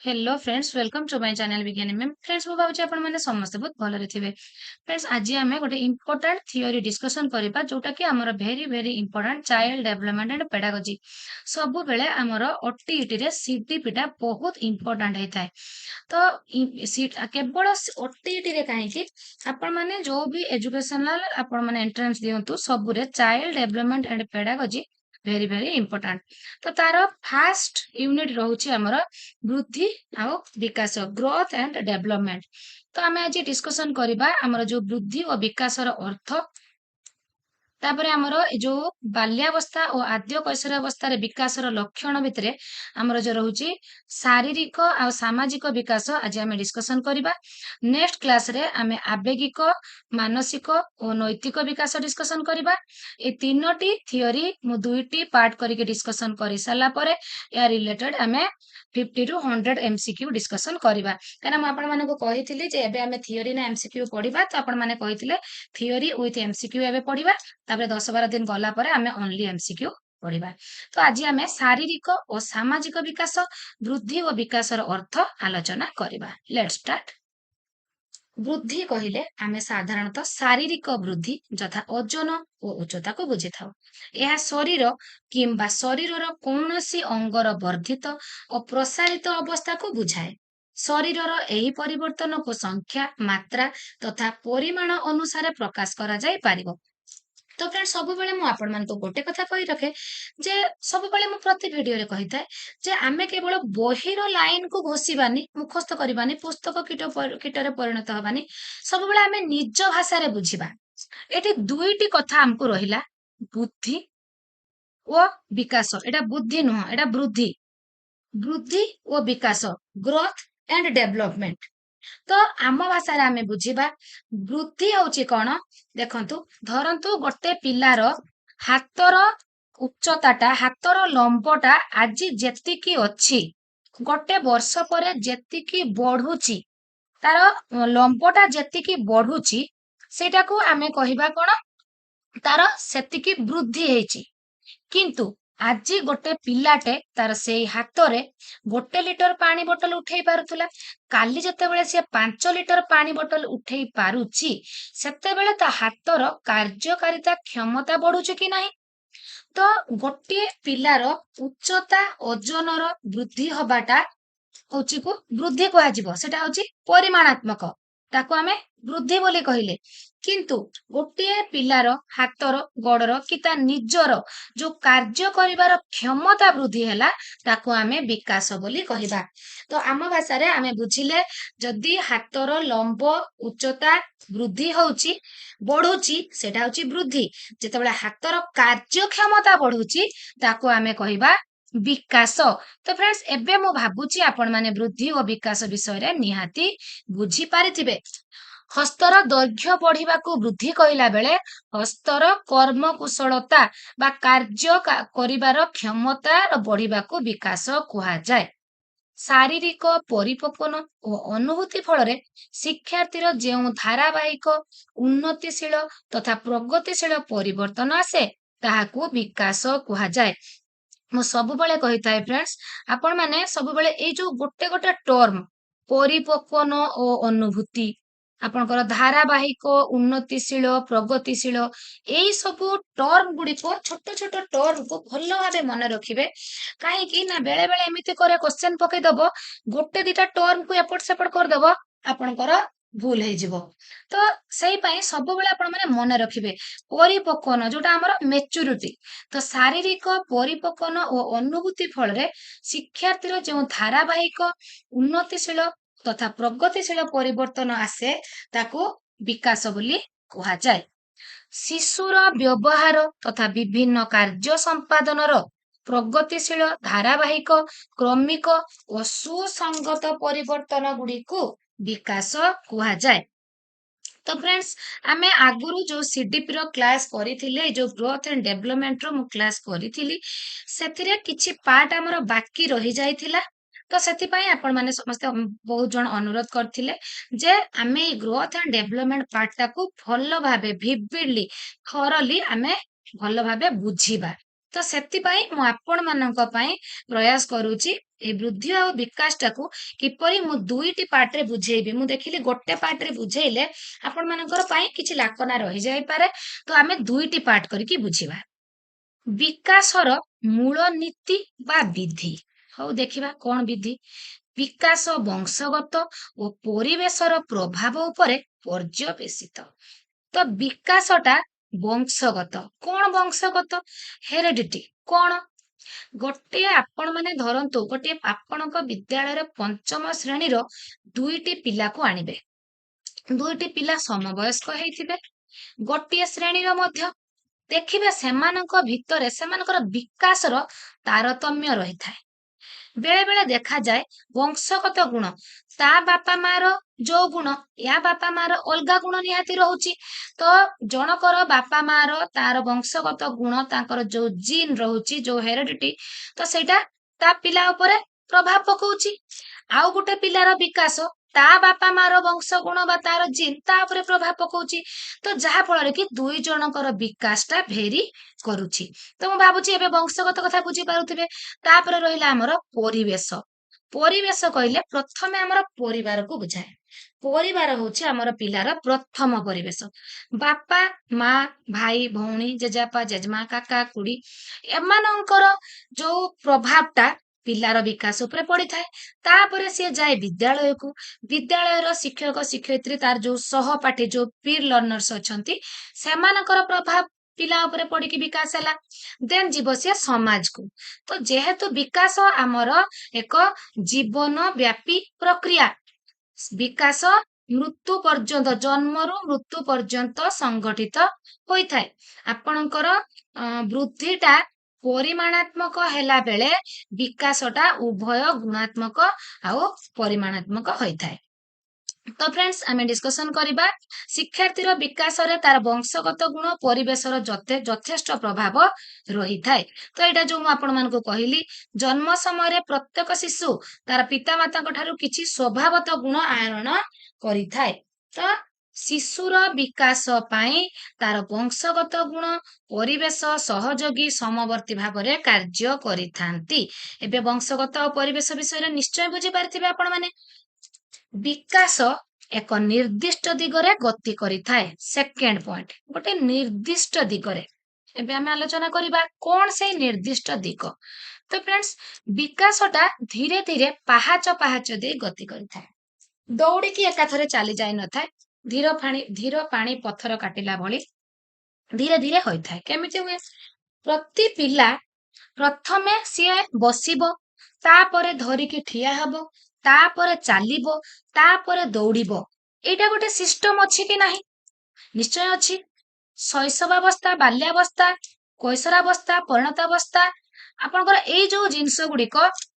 Hello friends, welcome to my channel विज्ञानी ma'am. Friends, मु भावुछि आपण माने समस्त बहुत भलरे थिबे। फ्रेंड्स, आज आमे गोटे इंपोर्टेंट थियोरी डिस्कशन करिबा जोटा कि हमर very very important child development and pedagogy. सब बेले हमर ओटीईटी रे सीटीपी टा बहुत इंपोर्टेंट हेताय। तो सीट केवल ओटीईटी रे काहे कि आपण माने जो भी एजुकेशनल आपण माने एंट्रेंस दियंतु सब रे child development and pedagogy very very important. तो तार फास्ट यूनिट रहउछि हमर वृद्धि ଆଉ ବିକାଶ ଗ୍ରୋଥ ଆଣ୍ଡ ଡେଭଲପମେଣ୍ଟ। ତ ଆମେ ଆଜି ଡିସ୍କସନ କରିବା ଆମର ଯୋଉ ବୃଦ୍ଧି ଓ ବିକାଶର ଅର୍ଥ, ତାପରେ ଆମର ଏ ଯୋଉ ବାଲ୍ୟାବସ୍ଥା ଓ ଆଦ୍ୟ କୈଶୋରାବସ୍ଥାରେ ବିକାଶର ଲକ୍ଷଣ ଭିତରେ ଆମର ଯୋଉ ରହୁଛି ଶାରୀରିକ ଆଉ ସାମାଜିକ ବିକାଶ ଆଜି ଆମେ ଡିସ୍କସନ କରିବା। ନେକ୍ସଟ କ୍ଲାସରେ ଆମେ ଆବେଗିକ, ମାନସିକ ଓ ନୈତିକ ବିକାଶ ଡିସ୍କସନ କରିବା। ଏ ତିନୋଟି ଥିଓରି ମୁଁ ଦୁଇଟି ପାର୍ଟ କରିକି ଡିସ୍କସନ କରି ସାରିଲା ପରେ ଏହା ରିଲେଟେଡ ଆମେ 50 ରୁ 100 MCQ ଡିସ୍କସନ କରିବା। କାରଣ ମୁଁ ଆପଣମାନଙ୍କୁ କହିଥିଲି ଯେ ଏବେ ଆମେ ଥିଓରି ନା MCQ ପଢିବା, ତ ଆପଣମାନେ କହିଥିଲେ ଥିଓରି ୱିଥ MCQ ଏବେ ପଢିବା, ତାପରେ 10-12 ଦିନ ଗଲା ପରେ ଆମେ ଓନ୍ଲି MCQ ପଢିବା। ତ ଆଜି ଆମେ ଶାରୀରିକ ଓ ସାମାଜିକ ବିକାଶ, ବୃଦ୍ଧି ଓ ବିକାଶର ଅର୍ଥ ଆଲୋଚନା କରିବା। Let's start. ବୃଦ୍ଧି କହିଲେ ଆମେ ସାଧାରଣତଃ ଶାରୀରିକ ବୃଦ୍ଧି ଯଥା ଓଜନ ଓ ଉଚ୍ଚତାକୁ ବୁଝିଥାଉ। ଏହା ଶରୀର କିମ୍ବା ଶରୀରର କୌଣସି ଅଙ୍ଗର ବର୍ଦ୍ଧିତ ଓ ପ୍ରସାରିତ ଅବସ୍ଥାକୁ ବୁଝାଏ। ଶରୀରର ଏହି ପରିବର୍ତ୍ତନକୁ ସଂଖ୍ୟା, ମାତ୍ରା ତଥା ପରିମାଣ ଅନୁସାରେ ପ୍ରକାଶ କରାଯାଇ ପାରିବ। ତ ଫ୍ରେଣ୍ଡ, ସବୁବେଳେ ମୁଁ ଆପଣମାନଙ୍କୁ ଗୋଟେ କଥା କହି ରଖେ ଯେ ସବୁବେଳେ ମୁଁ ପ୍ରତି ଭିଡିଓରେ କହିଥାଏ ଯେ ଆମେ କେବଳ ବହିର ଲାଇନକୁ ଘୋଷିବାନି, ମୁଖସ୍ଥ କରିବାନି, ପୁସ୍ତକ କୀଟରେ ପରିଣତ ହବାନି। ସବୁବେଳେ ଆମେ ନିଜ ଭାଷାରେ ବୁଝିବା। ଏଠି ଦୁଇଟି କଥା ଆମକୁ ରହିଲା, ବୁଦ୍ଧି ଓ ବିକାଶ। ଏଟା ବୁଦ୍ଧି ନୁହଁ, ଏଟା ବୃଦ୍ଧି। ବୃଦ୍ଧି ଓ ବିକାଶ, ଗ୍ରୋଥ ଆଣ୍ଡ ଡେଭଲପମେଣ୍ଟ। ତ ଆମ ଭାଷାରେ ଆମେ ବୁଝିବା ବୃଦ୍ଧି ହଉଛି କଣ। ଦେଖନ୍ତୁ, ଧରନ୍ତୁ ଗୋଟେ ପିଲାର ହାତର ଉଚ୍ଚତାଟା, ହାତର ଲମ୍ବଟା ଆଜି ଯେତିକି ଅଛି, ଗୋଟେ ବର୍ଷ ପରେ ଯେତିକି ବଢୁଛି, ତାର ଲମ୍ବଟା ଯେତିକି ବଢୁଛି, ସେଇଟାକୁ ଆମେ କହିବା କଣ, ତାର ସେତିକି ବୃଦ୍ଧି ହେଇଛି। କିନ୍ତୁ ଆଜି ଗୋଟେ ପିଲାଟେ ତାର ସେଇ ହାତରେ 1 ଲିଟର ପାଣି ବୋତଲ ଉଠେଇ ପାରୁଥିଲା, କାଲି ଯେତେବେଳେ ସେ 5 ଲିଟର ପାଣି ବୋତଲ ଉଠେଇ ପାରୁଛି, ସେତେବେଳେ ତା ହାତର କାର୍ଯ୍ୟକାରିତା କ୍ଷମତା ବଢୁଛି କି ନାହିଁ। ତ ଗୋଟିଏ ପିଲାର ଉଚ୍ଚତା, ଓଜନର ବୃଦ୍ଧି ହବାଟା ହଉଛି କୁ ବୃଦ୍ଧି କୁହାଯିବ। ସେଟା ହଉଛି ପରିମାଣାତ୍ମକ, ତାକୁ ଆମେ ବୃଦ୍ଧି ବୋଲି କହିଲେ। କିନ୍ତୁ ଗୋଟିଏ ପିଲାର ହାତର, ଗୋଡର କି ତା ନିଜର ଯୋଉ କାର୍ଯ୍ୟ କରିବାର କ୍ଷମତା ବୃଦ୍ଧି ହେଲା, ତାକୁ ଆମେ ବିକାଶ ବୋଲି କହିବା। ତ ଆମ ଭାଷାରେ ଆମେ ବୁଝିଲେ, ଯଦି ହାତର ଲମ୍ବ, ଉଚ୍ଚତା ବୃଦ୍ଧି ହଉଛି, ବଢୁଛି, ସେଟା ହଉଛି ବୃଦ୍ଧି। ଯେତେବେଳେ ହାତର କାର୍ଯ୍ୟକ୍ଷମତା ବଢୁଛି, ତାକୁ ଆମେ କହିବା ବିକାଶ। ତ ଫ୍ରେଣ୍ଡସ୍, ଏବେ ମୁଁ ଭାବୁଛି ଆପଣ ମାନେ ବୃଦ୍ଧି ଓ ବିକାଶ ବିଷୟରେ ନିହାତି ବୁଝି ପାରିଥିବେ। ହସ୍ତର ଦୈର୍ଘ୍ୟ ବଢିବାକୁ ବୃଦ୍ଧି କହିଲା ବେଳେ ହସ୍ତର କର୍ମ କୁଶଳତା ବା କାର୍ଯ୍ୟ କରିବାର କ୍ଷମତା ବଢିବାକୁ ବିକାଶ କୁହାଯାଏ। ଶାରୀରିକ ପରିପକ୍ୱନ ଓ ଅନୁଭୂତି ଫଳରେ ଶିକ୍ଷାର୍ଥୀର ଯେଉଁ ଧାରାବାହିକ, ଉନ୍ନତିଶୀଳ ତଥା ପ୍ରଗତିଶୀଳ ପରିବର୍ତ୍ତନ ଆସେ, ତାହାକୁ ବିକାଶ କୁହାଯାଏ। ମୁଁ ସବୁବେଳେ କହିଥାଏ ଫ୍ରେଣ୍ଡସ୍, ଆପଣ ମାନେ ସବୁବେଳେ ଏଇ ଯୋଉ ଗୋଟେ ଗୋଟେ ଟର୍ମ, ପରିପକ୍ୱନ ଓ ଅନୁଭୂତି, ଆପଣଙ୍କର ଧାରାବାହିକ, ଉନ୍ନତିଶୀଳ, ପ୍ରଗତିଶୀଳ, ଏଇ ସବୁ ଟର୍ମ ଗୁଡିକ, ଛୋଟ ଛୋଟ ଟର୍ମକୁ ଭଲ ଭାବେ ମନେ ରଖିବେ। କାହିଁକି ନା ବେଳେ ବେଳେ ଏମିତି କରେ, କ୍ୱେଶ୍ଚେନ ପକେଇଦବ, ଗୋଟେ ଦିଟା ଟର୍ମକୁ ଏପଟ ସେପଟ କରିଦବ, ଆପଣଙ୍କର ଭୁଲ ହେଇଯିବ। ତ ସେଇ ପାଇଁ ସବୁବେଳେ ଆପଣ ମାନେ ମନେ ରଖିବେ ପରିପକ୍ୱନ, ଯୋଉଟା ଆମର ମେଚୁରିଟି। ତ ଶାରୀରିକ ପରିପକ୍ୱନ ଓ ଅନୁଭୂତି ଫଳରେ ଶିକ୍ଷାର୍ଥୀର ଯେଉଁ ଧାରାବାହିକ, ଉନ୍ନତିଶୀଳ ତଥା ପ୍ରଗତିଶୀଳ ପରିବର୍ତ୍ତନ ଆସେ, ତାକୁ ବିକାଶ ବୋଲି କୁହାଯାଏ। ଶିଶୁର ବ୍ୟବହାର ତଥା ବିଭିନ୍ନ କାର୍ଯ୍ୟ ସମ୍ପାଦନର ପ୍ରଗତିଶୀଳ, ଧାରାବାହିକ, କ୍ରମିକ ଓ ସୁସଙ୍ଗତ ପରିବର୍ତ୍ତନ ଗୁଡିକୁ ବିକାଶ କୁହାଯାଏ। ତ ଫ୍ରେଣ୍ଡସ୍, ଆମେ ଆଗରୁ ଯୋଉ ସିଡିପି ର କ୍ଲାସ କରିଥିଲେ, ଯୋଉ ଗ୍ରୋଥ ଆଣ୍ଡ ଡେଭଲପମେଣ୍ଟ ର ମୁଁ କ୍ଲାସ କରିଥିଲି, ସେଥିରେ କିଛି ପାର୍ଟ ଆମର ବାକି ରହି ଯାଇଥିଲା। ତ ସେଥିପାଇଁ ଆପଣ ମାନେ ସମସ୍ତେ ବହୁତ ଜଣ ଅନୁରୋଧ କରିଥିଲେ ଯେ ଆମେ ଏଇ ଗ୍ରୋଥ ଆଣ୍ଡ ଡେଭଲପମେଣ୍ଟ ପାର୍ଟଟାକୁ ଭଲ ଭାବେ, ଭିଭିଡଲି, ଥରଲି ଆମେ ଭଲ ଭାବେ ବୁଝିବା। ତ ସେଥିପାଇଁ ମୁଁ ଆପଣ ମାନଙ୍କ ପାଇଁ ପ୍ରୟାସ କରୁଛି ए वृद्धि आ विकास टाकू किपरि मु दुईटी पार्ट रे बुझेइबी मु देखिली गोटे पार्ट रे बुझेइले आपण मानकर पई किछि लाकना रहि जाई पारे तो आमे दुईटी पार्ट करके बुझिबा विकासर मूल नीति बा विधि हौ देखिबा कोन विधि विकास वंशगत ओ परिवेशर प्रभाव उपरे पर्यवेसित तो विकासटा वंशगत कोन वंशगत हेरेडिटी कोन गोटे आपण माने धरंतु गोटे आपणक विद्यालय पंचम श्रेणीर दुईटी पिला को आनिबे दुईटी पिला समवयस्क हेइथिबे गोटे श्रेणीर मध्य देखिबे सेमानक भितरे सेमानकर विकासर तारतम्य रही थाए बेले बेले देखा जाए वंशगत गुण ता बापा मार जो गुण या बापा मार अलगा गुण निहाती रहूची तो जनकर बापा मार तार वंशगत गुण तांकर जो जीन रहूची जो हेरिडिटी तो सेटा ता पिला उपरे प्रभाव पकाउची आउ गुटे पिलार विकास ता बापा मार वंश गुण बा तार जीन ता उपरे प्रभाव पकाउची तो जहा फल कि दुई जनकर विकासटा भेरी करूची तो मु भाबुची एबे वंशगत कथा बुझी पारुथिबे तापरे रहिला हमर परिवेश परिवेश कहले प्रथमे हमर परिवार को बुझाए परिवार होची हमर पिलार प्रथम परिवेश बापा माँ भाई भौणी जेजापा जेजमा काका कुड़ी एमानंकर जो प्रभावटा पिलार विकास उपरे पड़ी थाए तापरे से जाए विद्यालय को विद्यालयर शिक्षक शिक्षयित्री तार जो सहपाठी जो पीर लर्नर्स अछंती सेमानकर प्रभाव पिला उपरे पड़ी विकास हैला देन जीव से समाज को तो जेहेतु विकास आमर एक जीवन व्यापी प्रक्रिया विकास मृत्यु पर्यंत जन्मरु मृत्यु पर्यंत संगठित होई थाए आपणकर वृद्धिटा परिमाणात्मक हेला बेले विकासटा उभय गुणात्मक आउ परिमाणात्मक होई थाए तो फ्रेंड्स आमे डिस्कशन करिबा शिक्षार्थीर विकास रे तार वंशगत गुण परिवेशर यथेष्ट प्रभाव रही थाए तो एटा जो आपण मानको कहिली जन्म समय प्रत्येक शिशु तार पिता माता ठारू किछि स्वभावत गुण आरोहण करि थाए तो शिशुर विकास पाई तार वंशगत गुण परिवेश सहयोगी समवर्ती भावरे कार्य करिथांती एबे वंशगत और परिवेश विषय निश्चय बुझी पारथिबे आपण माने विकास एक निर्दिष्ट दिगरे गति करिथाए सेकेंड पॉइंट गोटे निर्दिष्ट दिगरे एबे आमे आलोचना करिबा कोन से निर्दिष्ट दिग तो फ्रेंड्स विकासटा धीरे धीरे पाहाच दे गति करिथाए दौड़ी की एकाथरे चली जाई न थाए धीर पानी पत्थर काटिला भली धीरे धीरे होई थाए केमिति हुए प्रति पिला प्रथमे सिए बसिबो तापरे धरिकी ठिया हबो तापरे चालिबो तापरे दौड़िबो एटा गोटे सिस्टम अछि कि नाही निश्चय अछि शैशवावस्था बाल्यावस्था कैशोरावस्था परिणतावस्था आपनकर एई जो जिंस गुडिक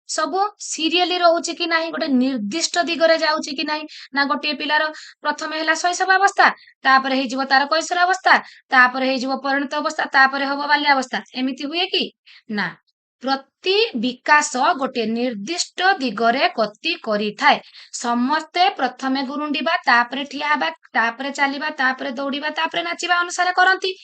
सब सीरियली रहउछि कि नाही गोटे निर्दिष्ट दिगरे जाउछि कि नाही ना गोटे पिलार प्रथमे हैला शैशवावस्था तापरे हे जीव तार कैशोरावस्था तापरे हे जीव परिणत अवस्था तापरे हबो बाल्यावस्था एमिति हुए कि ना प्रति विकास गोटे निर्दिष्ट दिगरे गति करिथाए समस्ते प्रथमे गुरुंडीबा तापरे ठिया हबा तापरे चालिबा तापरे दौड़ीबा तापरे नाचिबा अनुसार करंती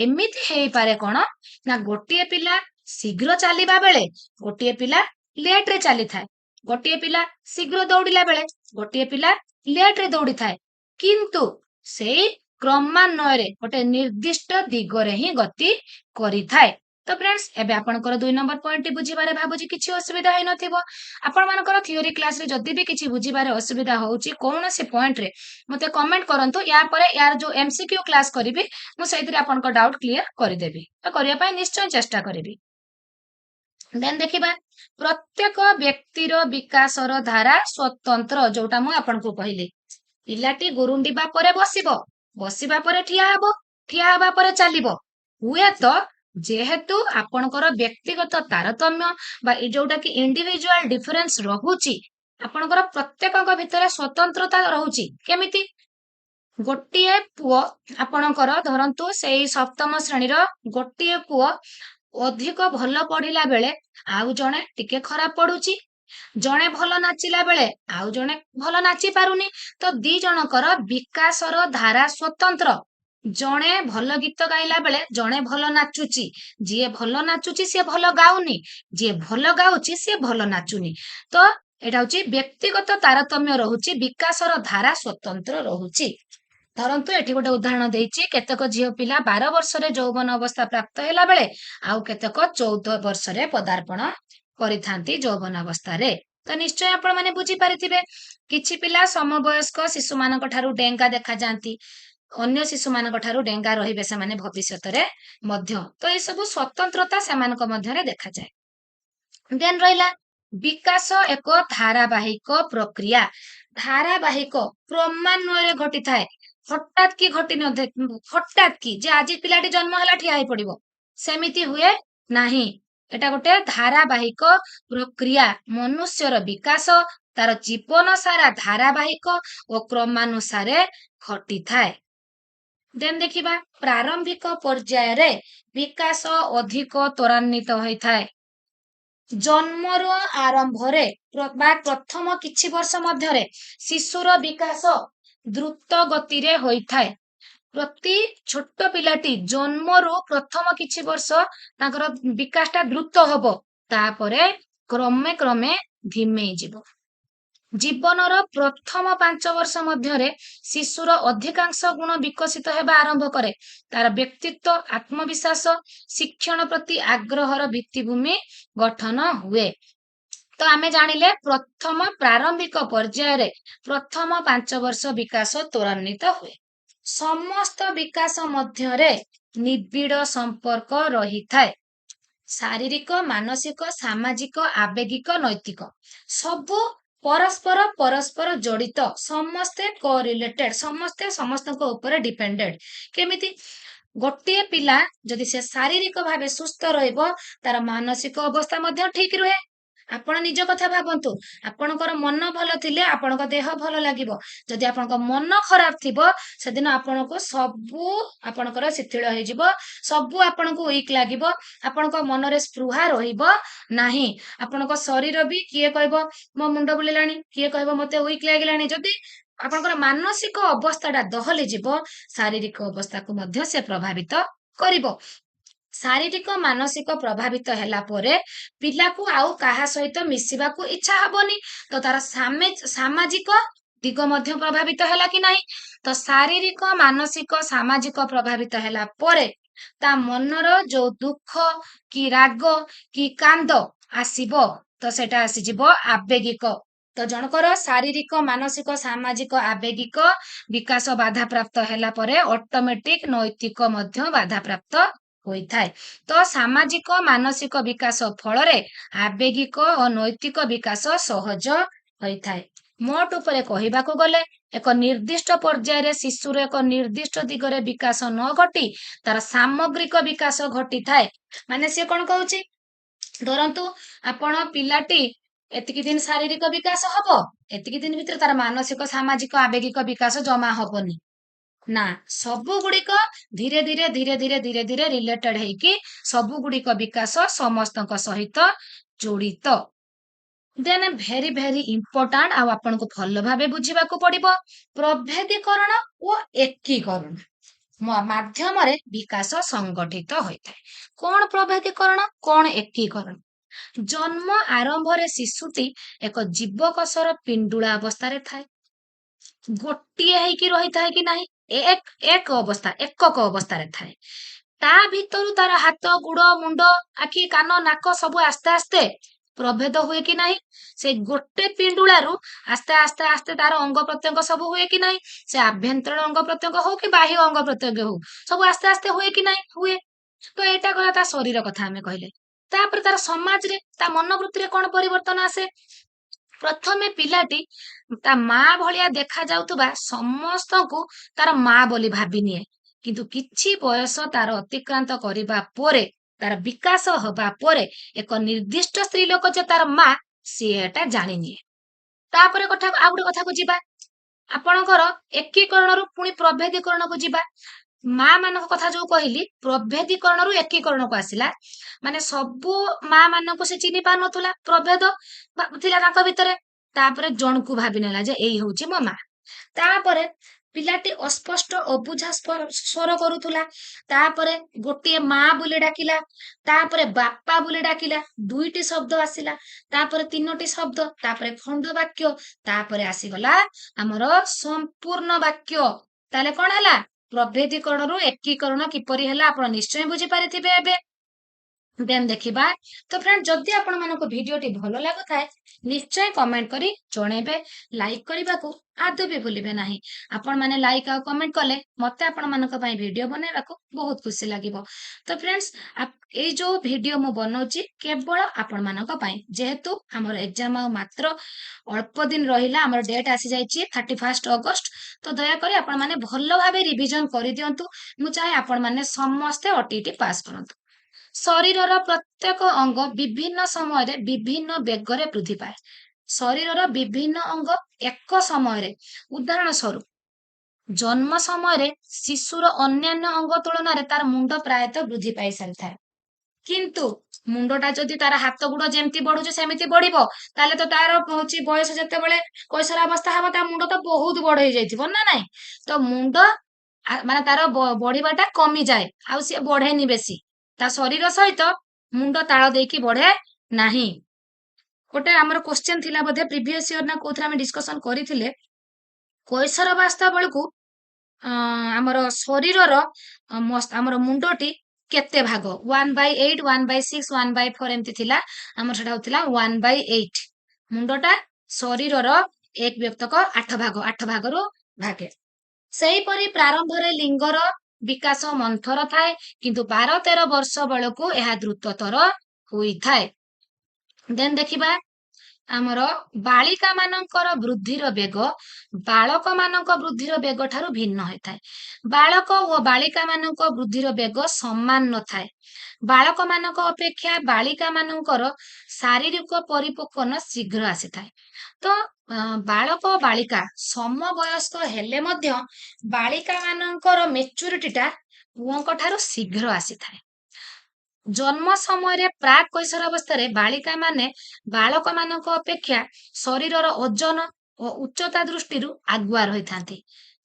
एमिति हेई पारे कोन ना गोटे पिला शीघ्र चलिबा बेले गोटे पिला लेट रे चली थाए गोटे पिला शीघ्र दौड़िला बेले गोटे पिला लेट रे दौड़ी थाए किंतु सेई क्रमान्वय रे गोटे निर्दिष्ट दिगरे ही गति करि थाए तो फ्रेंड्स एबे आपनकर 2 नंबर पॉइंट बुझिबारे भाबुजी किछि असुविधा है नथिबो आपण मानकर थियोरी क्लास रे जदी भी किछि बुझिबारे असुविधा होउची कोनोसी पॉइंट रे मते कमेंट करंतु या परे यार जो एमसीक्यू क्लास करिबी मु सेइतरे आपनकर डाउट क्लियर करि देबी तो करिया पय निश्चय चेष्टा करिबी देन देखिबा प्रत्येक व्यक्तिर विकासर धारा स्वतंत्र जोटा मु आपनको कहिले पिलाटी गुरुंडीबा परे बसिबो बसिबा परे ठिया हबा परे चालिबो हुए तो जेहेतु आपणकर व्यक्तिगत तारतम्य बा जोटा कि इंडिविजुअल डिफरेंस रहुची आपणकर प्रत्येकक भितर स्वतंत्रता रहुची केमिति गोटिए पुओ आपणकर धरंतु सेई सप्तम श्रेणीर गोटिए पुओ अधिक भल पढ़िला बेले आउ जणे टिके खराब पडुची जणे भल नाचिला बेले आउ जणे भल नाची पारुनी तो दी जनकर विकासर धारा स्वतंत्र ଜଣେ ଭଲ ଗୀତ ଗାଇଲା ବେଳେ ଜଣେ ଭଲ ନାଚୁଛି, ଯିଏ ଭଲ ନାଚୁଛି ସିଏ ଭଲ ଗାଉନି, ଯିଏ ଭଲ ଗାଉଛି ସିଏ ଭଲ ନାଚୁନି। ତ ଏଇଟା ହଉଛି ବ୍ୟକ୍ତିଗତ ତାରତମ୍ୟ ରହୁଛି, ବିକାଶର ଧାରା ସ୍ୱତନ୍ତ୍ର ରହୁଛି। ଧରନ୍ତୁ ଏଠି ଗୋଟେ ଉଦାହରଣ ଦେଇଛି, କେତେକ ଝିଅ ପିଲା 12 ବର୍ଷରେ ଯୌବନ ଅବସ୍ଥା ପ୍ରାପ୍ତ ହେଲା ବେଳେ ଆଉ କେତେକ 14 ବର୍ଷରେ ପଦାର୍ପଣ କରିଥାନ୍ତି ଯୌବନ ଅବସ୍ଥାରେ। ତ ନିଶ୍ଚୟ ଆପଣ ମାନେ ବୁଝିପାରିଥିବେ, କିଛି ପିଲା ସମବୟସ୍କ ଶିଶୁମାନଙ୍କ ଠାରୁ ଡେଙ୍ଗା ଦେଖାଯାଆନ୍ତି, ଅନ୍ୟ ଶିଶୁମାନଙ୍କ ଠାରୁ ଡେଙ୍ଗା ରହିବେ ସେମାନେ ଭବିଷ୍ୟତରେ ମଧ୍ୟ। ତ ଏସବୁ ସ୍ୱତନ୍ତ୍ରତା ସେମାନଙ୍କ ମଧ୍ୟରେ ଦେଖାଯାଏ। ଦେନ୍ ରହିଲା ବିକାଶ ଏକ ଧାରାବାହିକ ପ୍ରକ୍ରିୟା। ଧାରାବାହିକ କ୍ରମାନ୍ୱୟରେ ଘଟିଥାଏ। ହଠାତ୍ କି ଘଟି ନ ହଠାତ୍ କି ଯେ ଆଜି ପିଲାଟି ଜନ୍ମ ହେଲା ଠିଆ ହେଇ ପଡିବ, ସେମିତି ହୁଏ ନାହିଁ। ଏଟା ଗୋଟେ ଧାରାବାହିକ ପ୍ରକ୍ରିୟା। ମନୁଷ୍ୟର ବିକାଶ ତାର ଜୀବନ ସାରା ଧାରାବାହିକ ଓ କ୍ରମାନୁସାରେ ଘଟିଥାଏ। ଦେନ୍ ଦେଖିବା ପ୍ରାରମ୍ଭିକ ପର୍ଯ୍ୟାୟରେ ବିକାଶ ଅଧିକ ତ୍ୱରାନ୍ୱିତ ହୋଇଥାଏ। ଜନ୍ମର ଆରମ୍ଭରେ ବା ପ୍ରଥମ କିଛି ବର୍ଷ ମଧ୍ୟରେ ଶିଶୁର ବିକାଶ ଦ୍ରୁତ ଗତିରେ ହୋଇଥାଏ। ପ୍ରତି ଛୋଟ ପିଲାଟି ଜନ୍ମରୁ ପ୍ରଥମ କିଛି ବର୍ଷ ତାଙ୍କର ବିକାଶଟା ଦ୍ରୁତ ହବ, ତାପରେ କ୍ରମେ କ୍ରମେ ଧିମେଇ ଯିବ। ଜୀବନର ପ୍ରଥମ 5 ବର୍ଷ ମଧ୍ୟରେ ଶିଶୁର ଅଧିକାଂଶ ଗୁଣ ବିକଶିତ ହେବା ଆରମ୍ଭ କରେ। ତାର ବ୍ୟକ୍ତିତ୍ୱ, ଆତ୍ମବିଶ୍ୱାସ, ଶିକ୍ଷଣ ପ୍ରତି ଆଗ୍ରହର ଭିତ୍ତିଭୂମି ଗଠନ ହୁଏ। ତ ଆମେ ଜାଣିଲେ ପ୍ରଥମ ପ୍ରାରମ୍ଭିକ ପର୍ଯ୍ୟାୟରେ ପ୍ରଥମ 5 ବର୍ଷ ବିକାଶ ତ୍ୱରାନ୍ୱିତ ହୁଏ। ସମସ୍ତ ବିକାଶ ମଧ୍ୟରେ ନିବିଡ଼ ସମ୍ପର୍କ ରହିଥାଏ। ଶାରୀରିକ, ମାନସିକ, ସାମାଜିକ, ଆବେଗିକ, ନୈତିକ ସବୁ ପରସ୍ପର ଜଡିତ, ସମସ୍ତେ କୋରିଲେଟେଡ, ସମସ୍ତେ ସମସ୍ତଙ୍କ ଉପରେ ଡିପେଣ୍ଡେଡ। କେମିତି? ଗୋଟିଏ ପିଲା ଯଦି ସେ ଶାରୀରିକ ଭାବେ ସୁସ୍ଥ ରହିବ, ତାର ମାନସିକ ଅବସ୍ଥା ମଧ୍ୟ ଠିକ ରୁହେ। ଆପଣ ନିଜ କଥା ଭାବନ୍ତୁ, ଆପଣଙ୍କର ମନ ଭଲ ଥିଲେ ଆପଣଙ୍କ ଦେହ ଭଲ ଲାଗିବ। ଯଦି ଆପଣଙ୍କ ମନ ଖରାପ ଥିବ, ସେଦିନ ଆପଣଙ୍କୁ ସବୁ ଆପଣଙ୍କର ଶିଥିଳ ହେଇଯିବ, ସବୁ ଆପଣଙ୍କୁ ୱିକ୍ ଲାଗିବ, ଆପଣଙ୍କ ମନରେ ସ୍ପୃହା ରହିବ ନାହିଁ। ଆପଣଙ୍କ ଶରୀର ବି, କିଏ କହିବ ମୋ ମୁଣ୍ଡ ବୁଲେଇଲାଣି, କିଏ କହିବ ମତେ ୱିକ୍ ଲାଗିଲାଣି। ଯଦି ଆପଣଙ୍କର ମାନସିକ ଅବସ୍ଥାଟା ଦହଲି ଯିବ, ଶାରୀରିକ ଅବସ୍ଥାକୁ ମଧ୍ୟ ସେ ପ୍ରଭାବିତ କରିବ। ଶାରୀରିକ ମାନସିକ ପ୍ରଭାବିତ ହେଲା ପରେ ପିଲାକୁ ଆଉ କାହା ସହିତ ମିଶିବାକୁ ଇଚ୍ଛା ହବନି। ତ ତାର ସାମାଜିକ ଦିଗ ମଧ୍ୟ ପ୍ରଭାବିତ ହେଲା କି ନାହିଁ? ତ ଶାରୀରିକ, ମାନସିକ, ସାମାଜିକ ପ୍ରଭାବିତ ହେଲା ପରେ ତା ମନର ଯୋଉ ଦୁଃଖ କି ରାଗ କି କାନ୍ଦ ଆସିବ, ତ ସେଟା ଆସିଯିବ ଆବେଗିକ। ତ ଜଣଙ୍କର ଶାରୀରିକ, ମାନସିକ, ସାମାଜିକ, ଆବେଗିକ ବିକାଶ ବାଧାପ୍ରାପ୍ତ ହେଲା ପରେ ଅଟୋମେଟିକ ନୈତିକ ମଧ୍ୟ ବାଧାପ୍ରାପ୍ତ ହୋଇଥାଏ। ତ ସାମାଜିକ, ମାନସିକ ବିକାଶ ଫଳରେ ଆବେଗିକ ଓ ନୈତିକ ବିକାଶ ସହଜ ହୋଇଥାଏ। ମୋଟ ଉପରେ କହିବାକୁ ଗଲେ, ଏକ ନିର୍ଦ୍ଦିଷ୍ଟ ପର୍ଯ୍ୟାୟରେ ଶିଶୁର ଏକ ନିର୍ଦ୍ଦିଷ୍ଟ ଦିଗରେ ବିକାଶ ନ ଘଟି ତାର ସାମଗ୍ରିକ ବିକାଶ ଘଟିଥାଏ। ମାନେ ସିଏ କଣ କହୁଛି, ଧରନ୍ତୁ ଆପଣ ପିଲାଟି ଏତିକି ଦିନ ଶାରୀରିକ ବିକାଶ ହବ, ଏତିକି ଦିନ ଭିତରେ ତାର ମାନସିକ, ସାମାଜିକ, ଆବେଗିକ ବିକାଶ ଜମା ହବନି। ନା, ସବୁ ଗୁଡିକ ଧୀରେ ଧୀରେ ଧୀରେ ଧୀରେ ଧୀରେ ଧୀରେ ରିଲେଟେଡ ହେଇକି ସବୁ ଗୁଡିକ ବିକାଶ ସମସ୍ତଙ୍କ ସହିତ ଜଡିତ। ଦେନ୍ ଭେରି ଭେରି ଇମ୍ପୋର୍ଟାଣ୍ଟ, ଆଉ ଆପଣଙ୍କୁ ଭଲ ଭାବେ ବୁଝିବାକୁ ପଡିବ, ପ୍ରଭେଦୀକରଣ ଓ ଏକୀକରଣ ମାଧ୍ୟମରେ ବିକାଶ ସଂଗଠିତ ହୋଇଥାଏ। କଣ ପ୍ରଭେଦୀକରଣ, କଣ ଏକୀକରଣ? ଜନ୍ମ ଆରମ୍ଭରେ ଶିଶୁଟି ଏକ ଜୀବକୋଷର ପିଣ୍ଡୁଳା ଅବସ୍ଥାରେ ଥାଏ। ଗୋଟିଏ ହେଇକି ରହିଥାଏ କି ନାହିଁ? ଏକ ଅବସ୍ଥାରେ ଥାଏ। ତା ଭିତରୁ ତାର ହାତ, ଗୋଡ, ମୁଣ୍ଡ, ଆଖି, କାନ, ନାକ ସବୁ ଆସ୍ତେ ଆସ୍ତେ ପ୍ରଭେଦ ହୁଏ କି ନାହିଁ? ସେ ଗୋଟେ ପିଣ୍ଡୁଳାରୁ ଆସ୍ତେ ଆସ୍ତେ ଆସ୍ତେ ତାର ଅଙ୍ଗ ପ୍ରତ୍ୟଙ୍ଗ ସବୁ ହୁଏ କି ନାହିଁ? ସେ ଆଭ୍ୟନ୍ତରୀଣ ଅଙ୍ଗ ପ୍ରତ୍ୟଙ୍ଗ ହଉ କି ବାହ୍ୟ ଅଙ୍ଗ ପ୍ରତ୍ୟଙ୍ଗ ହଉ, ସବୁ ଆସ୍ତେ ଆସ୍ତେ ହୁଏ କି ନାହିଁ? ହୁଏ। ତ ଏଇଟା ଗଲା ତା ଶରୀର କଥା ଆମେ କହିଲେ। ତାପରେ ତାର ସମାଜରେ, ତା ମନୋବୃତ୍ତିରେ କଣ ପରିବର୍ତ୍ତନ ଆସେ? ପ୍ରଥମେ ପିଲାଟି ତା ମା ଭଳିଆ ଦେଖା ଯାଉଥିବା ସମସ୍ତଙ୍କୁ ତାର ମା ବୋଲି ଭାବିନିଏ, କିନ୍ତୁ କିଛି ବୟସ ତାର ଅତିକ୍ରାନ୍ତ କରିବା ପରେ, ତାର ବିକାଶ ହବା ପରେ ଏକ ନିର୍ଦ୍ଦିଷ୍ଟ ସ୍ତ୍ରୀ ଲୋକ ଯେ ତାର ମା, ସିଏ ଏଟା ଜାଣିନିଏ। ତାପରେ ଆଉ ଗୋଟେ କଥାକୁ ଯିବା, ଆପଣଙ୍କର ଏକୀକରଣରୁ ପୁଣି ପ୍ରଭେଦୀକରଣକୁ ଯିବା। ମା ମାନଙ୍କ କଥା ଯୋଉ କହିଲି, ପ୍ରଭେଦୀକରଣରୁ ଏକୀକରଣକୁ ଆସିଲା, ମାନେ ସବୁ ମା ମାନଙ୍କୁ ସେ ଚିହ୍ନି ପାରୁନଥିଲା, ପ୍ରଭେଦ ଥିଲା ତାଙ୍କ ଭିତରେ। ତାପରେ ଜଣକୁ ଭାବି ନେଲା ଯେ ଏଇ ହଉଛି ମୋ ମା। ତାପରେ ପିଲାଟି ଅସ୍ପଷ୍ଟ ଅବୁଝା ସ୍ୱର କରୁଥିଲା। ତାପରେ ଗୋଟିଏ ମା ବୋଲି ଡାକିଲା, ତାପରେ ବାପା ବୋଲି ଡାକିଲା, ଦୁଇଟି ଶବ୍ଦ ଆସିଲା, ତାପରେ ତିନୋଟି ଶବ୍ଦ, ତାପରେ ଖଣ୍ଡ ବାକ୍ୟ, ତାପରେ ଆସିଗଲା ଆମର ସମ୍ପୂର୍ଣ୍ଣ ବାକ୍ୟ। ତାହେଲେ କଣ ହେଲା? ପ୍ରଭେଦୀକରଣରୁ ଏକୀକରଣ କିପରି ହେଲା ଆପଣ ନିଶ୍ଚୟ ବୁଝିପାରିଥିବେ ଏବେ। ଦେନ୍ ଦେଖିବା। ତ ଫ୍ରେଣ୍ଡ, ଯଦି ଆପଣ ମାନଙ୍କୁ ଭିଡିଓଟି ଭଲ ଲାଗୁଥାଏ ନିଶ୍ଚୟ କମେଣ୍ଟ କରି ଜଣେଇବେ। ଲାଇକ୍ କରିବାକୁ ଆଦୌ ବି ଭୁଲିବେ ନାହିଁ। ଆପଣ ମାନେ ଲାଇକ୍ ଆଉ କମେଣ୍ଟ କଲେ ମତେ ଆପଣ ମାନଙ୍କ ପାଇଁ ଭିଡିଓ ବନେଇବାକୁ ବହୁତ ଖୁସି ଲାଗିବ। ତ ଫ୍ରେଣ୍ଡସ୍, ଏଇ ଯୋଉ ଭିଡିଓ ମୁଁ ବନଉଛି କେବଳ ଆପଣ ମାନଙ୍କ ପାଇଁ, ଯେହେତୁ ଆମର ଏକ୍ଜାମ ଆଉ ମାତ୍ର ଅଳ୍ପ ଦିନ ରହିଲା, ଆମର ଡେଟ୍ ଆସିଯାଇଛି 31 ଅଗଷ୍ଟ। ତ ଦୟାକରି ଆପଣ ମାନେ ଭଲ ଭାବେ ରିଭିଜନ କରିଦିଅନ୍ତୁ। ମୁଁ ଚାହେଁ ଆପଣ ମାନେ ସମସ୍ତେ OTET ପାସ୍ କରନ୍ତୁ। ଶରୀରର ପ୍ରତ୍ୟେକ ଅଙ୍ଗ ବିଭିନ୍ନ ସମୟରେ ବିଭିନ୍ନ ବେଗରେ ବୃଦ୍ଧି ପାଏ। ଶରୀରର ବିଭିନ୍ନ ଅଙ୍ଗ ଏକ ସମୟରେ, ଉଦାହରଣ ସ୍ୱରୂପ ଜନ୍ମ ସମୟରେ ଶିଶୁର ଅନ୍ୟାନ୍ୟ ଅଙ୍ଗ ତୁଳନାରେ ତାର ମୁଣ୍ଡ ପ୍ରାୟତଃ ବୃଦ୍ଧି ପାଇ ସାରିଥାଏ। କିନ୍ତୁ ମୁଣ୍ଡଟା ଯଦି ତାର ହାତ ଗୋଡ ଯେମିତି ବଢୁଛି ସେମିତି ବଢିବ, ତାହେଲେ ତ ତାର ହଉଛି ବୟସ ଯେତେବେଳେ କୈଶୋରାବସ୍ଥା ହବ ତା ମୁଣ୍ଡ ତ ବହୁତ ବଡ ହେଇଯାଇଥିବ ନା ନାଇଁ? ତ ମୁଣ୍ଡ ମାନେ ତାର ବଢିବାଟା କମିଯାଏ, ଆଉ ସିଏ ବଢେନି ବେଶୀ। ତା ଶରୀର ସହିତ ମୁଣ୍ଡ ତାଳ ଦେଇକି ବଢେ ନାହିଁ। ଗୋଟେ ଆମର କ୍ୱେଶ୍ଚେନ୍ ଥିଲା ବୋଧେ ପ୍ରିଭିୟସ୍ ଇୟର ନା କୋଉଥିରେ ଆମେ ଡିସ୍କସନ କରିଥିଲେ, କୈଶୋରାବସ୍ଥା ବେଳକୁ ଆମର ଶରୀରର ଆମର ମୁଣ୍ଡଟି କେତେ ଭାଗ? 1/8, 1/6, 1/4 ଏମିତି ଥିଲା। ଆମର ସେଟା ହଉଥିଲା 1/8। ମୁଣ୍ଡଟା ଶରୀରର ଏକ ବ୍ୟକ୍ତକ 8 ଭାଗ, 8 ଭାଗରୁ ଭାଗେ। ସେହିପରି ପ୍ରାରମ୍ଭରେ ଲିଙ୍ଗର ବିକାଶ ମନ୍ଥର ଥାଏ, କିନ୍ତୁ 12-13 ବର୍ଷ ବେଳକୁ ଏହା ଦ୍ରୁତତର ହୋଇଥାଏ। ଦେନ୍ ଦେଖିବା, ଆମର ବାଳିକା ମାନଙ୍କର ବୃଦ୍ଧିର ବେଗ ବାଳକ ମାନଙ୍କ ବୃଦ୍ଧିର ବେଗ ଠାରୁ ଭିନ୍ନ ହୋଇଥାଏ। ବାଳକ ଓ ବାଳିକା ମାନଙ୍କ ବୃଦ୍ଧିର ବେଗ ସମାନ ନଥାଏ। ବାଳକ ମାନଙ୍କ ଅପେକ୍ଷା ବାଳିକା ମାନଙ୍କର ଶାରୀରିକ ପରିପକ୍ୱନ ଶୀଘ୍ର ଆସିଥାଏ। ତ ବାଳକ ବାଳିକା ସମବୟସ୍କ ହେଲେ ମଧ୍ୟ ବାଳିକା ମାନଙ୍କର ମେଚୁରିଟି ଟା ପୁଅଙ୍କ ଠାରୁ ଶୀଘ୍ର ଆସିଥାଏ। ଜନ୍ମ ସମୟରେ ପ୍ରାକ୍ କୈଶୋରାବସ୍ଥାରେ ବାଳିକା ମାନେ ବାଳକ ମାନଙ୍କ ଅପେକ୍ଷା ଶରୀରର ଓଜନ ଓ ଉଚ୍ଚତା ଦୃଷ୍ଟିରୁ ଆଗୁଆ ରହିଥାନ୍ତି।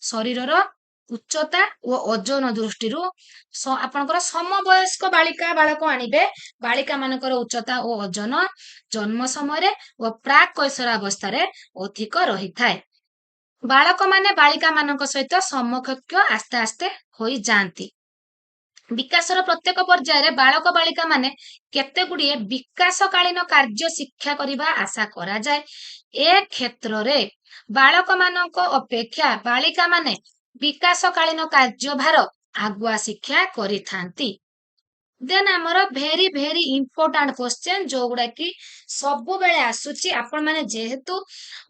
ଶରୀରର ଉଚ୍ଚତା ଓ ଓଜନ ଦୃଷ୍ଟିରୁ ଆପଣଙ୍କର ସମବୟସ୍କ ବାଳିକା ବାଳକ ଆଣିବେ, ବାଳିକା ମାନଙ୍କର ଉଚ୍ଚତା ଓ ଓଜନ ଜନ୍ମ ସମୟରେ ଓ ପ୍ରାକ୍ କୈଶୋରାବସ୍ଥାରେ ଅଧିକ ରହିଥାଏ। ବାଳକ ମାନେ ବାଳିକା ମାନଙ୍କ ସହିତ ସମକକ୍ଷ ଆସ୍ତେ ଆସ୍ତେ ହୋଇଯାଆନ୍ତି। ବିକାଶର ପ୍ରତ୍ୟେକ ପର୍ଯ୍ୟାୟରେ ବାଳକ ବାଳିକା ମାନେ କେତେ ଗୁଡିଏ ବିକାଶକାଳୀନ କାର୍ଯ୍ୟ ଶିକ୍ଷା କରିବା ଆଶା କରାଯାଏ। ଏ କ୍ଷେତ୍ରରେ ବାଳକ ମାନଙ୍କ ଅପେକ୍ଷା ବାଳିକା ମାନେ ବିକାଶକାଳୀନ କାର୍ଯ୍ୟଭାର ଆଗୁଆ ଶିକ୍ଷା କରିଥାନ୍ତି। ଦେନ୍ ଆମର ଭେରି ଭେରି ଇମ୍ପୋର୍ଟାଣ୍ଟ କ୍ୱେଶ୍ଚେନ୍ ଯୋଉଗୁଡା କି ସବୁବେଳେ ଆସୁଛି। ଆପଣ ମାନେ ଯେହେତୁ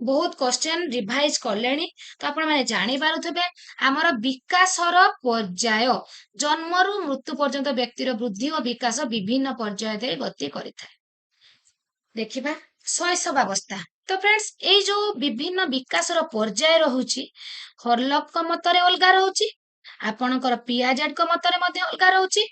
ବହୁତ କ୍ୱେଶ୍ଚେନ୍ ରିଭାଇଜ କଲେଣି, ତ ଆପଣ ମାନେ ଜାଣିପାରୁଥିବେ ଆମର ବିକାଶର ପର୍ଯ୍ୟାୟ, ଜନ୍ମରୁ ମୃତ୍ୟୁ ପର୍ଯ୍ୟନ୍ତ ବ୍ୟକ୍ତିର ବୃଦ୍ଧି ଓ ବିକାଶ ବିଭିନ୍ନ ପର୍ଯ୍ୟାୟ ଦେଇ ଗତି କରିଥାଏ। ଦେଖିବା ଶୈଶବାବସ୍ଥା। ତ ଫ୍ରେଣ୍ଡସ୍, ଏଇ ଯୋଉ ବିଭିନ୍ନ ବିକାଶର ପର୍ଯ୍ୟାୟ ରହୁଛି, ହର୍ଲକଙ୍କ ମତରେ ଅଲଗା ରହୁଛି, ଆପଣଙ୍କର ପିଆଜେଡଙ୍କ ମତରେ ମଧ୍ୟ ଅଲଗା ରହୁଛି।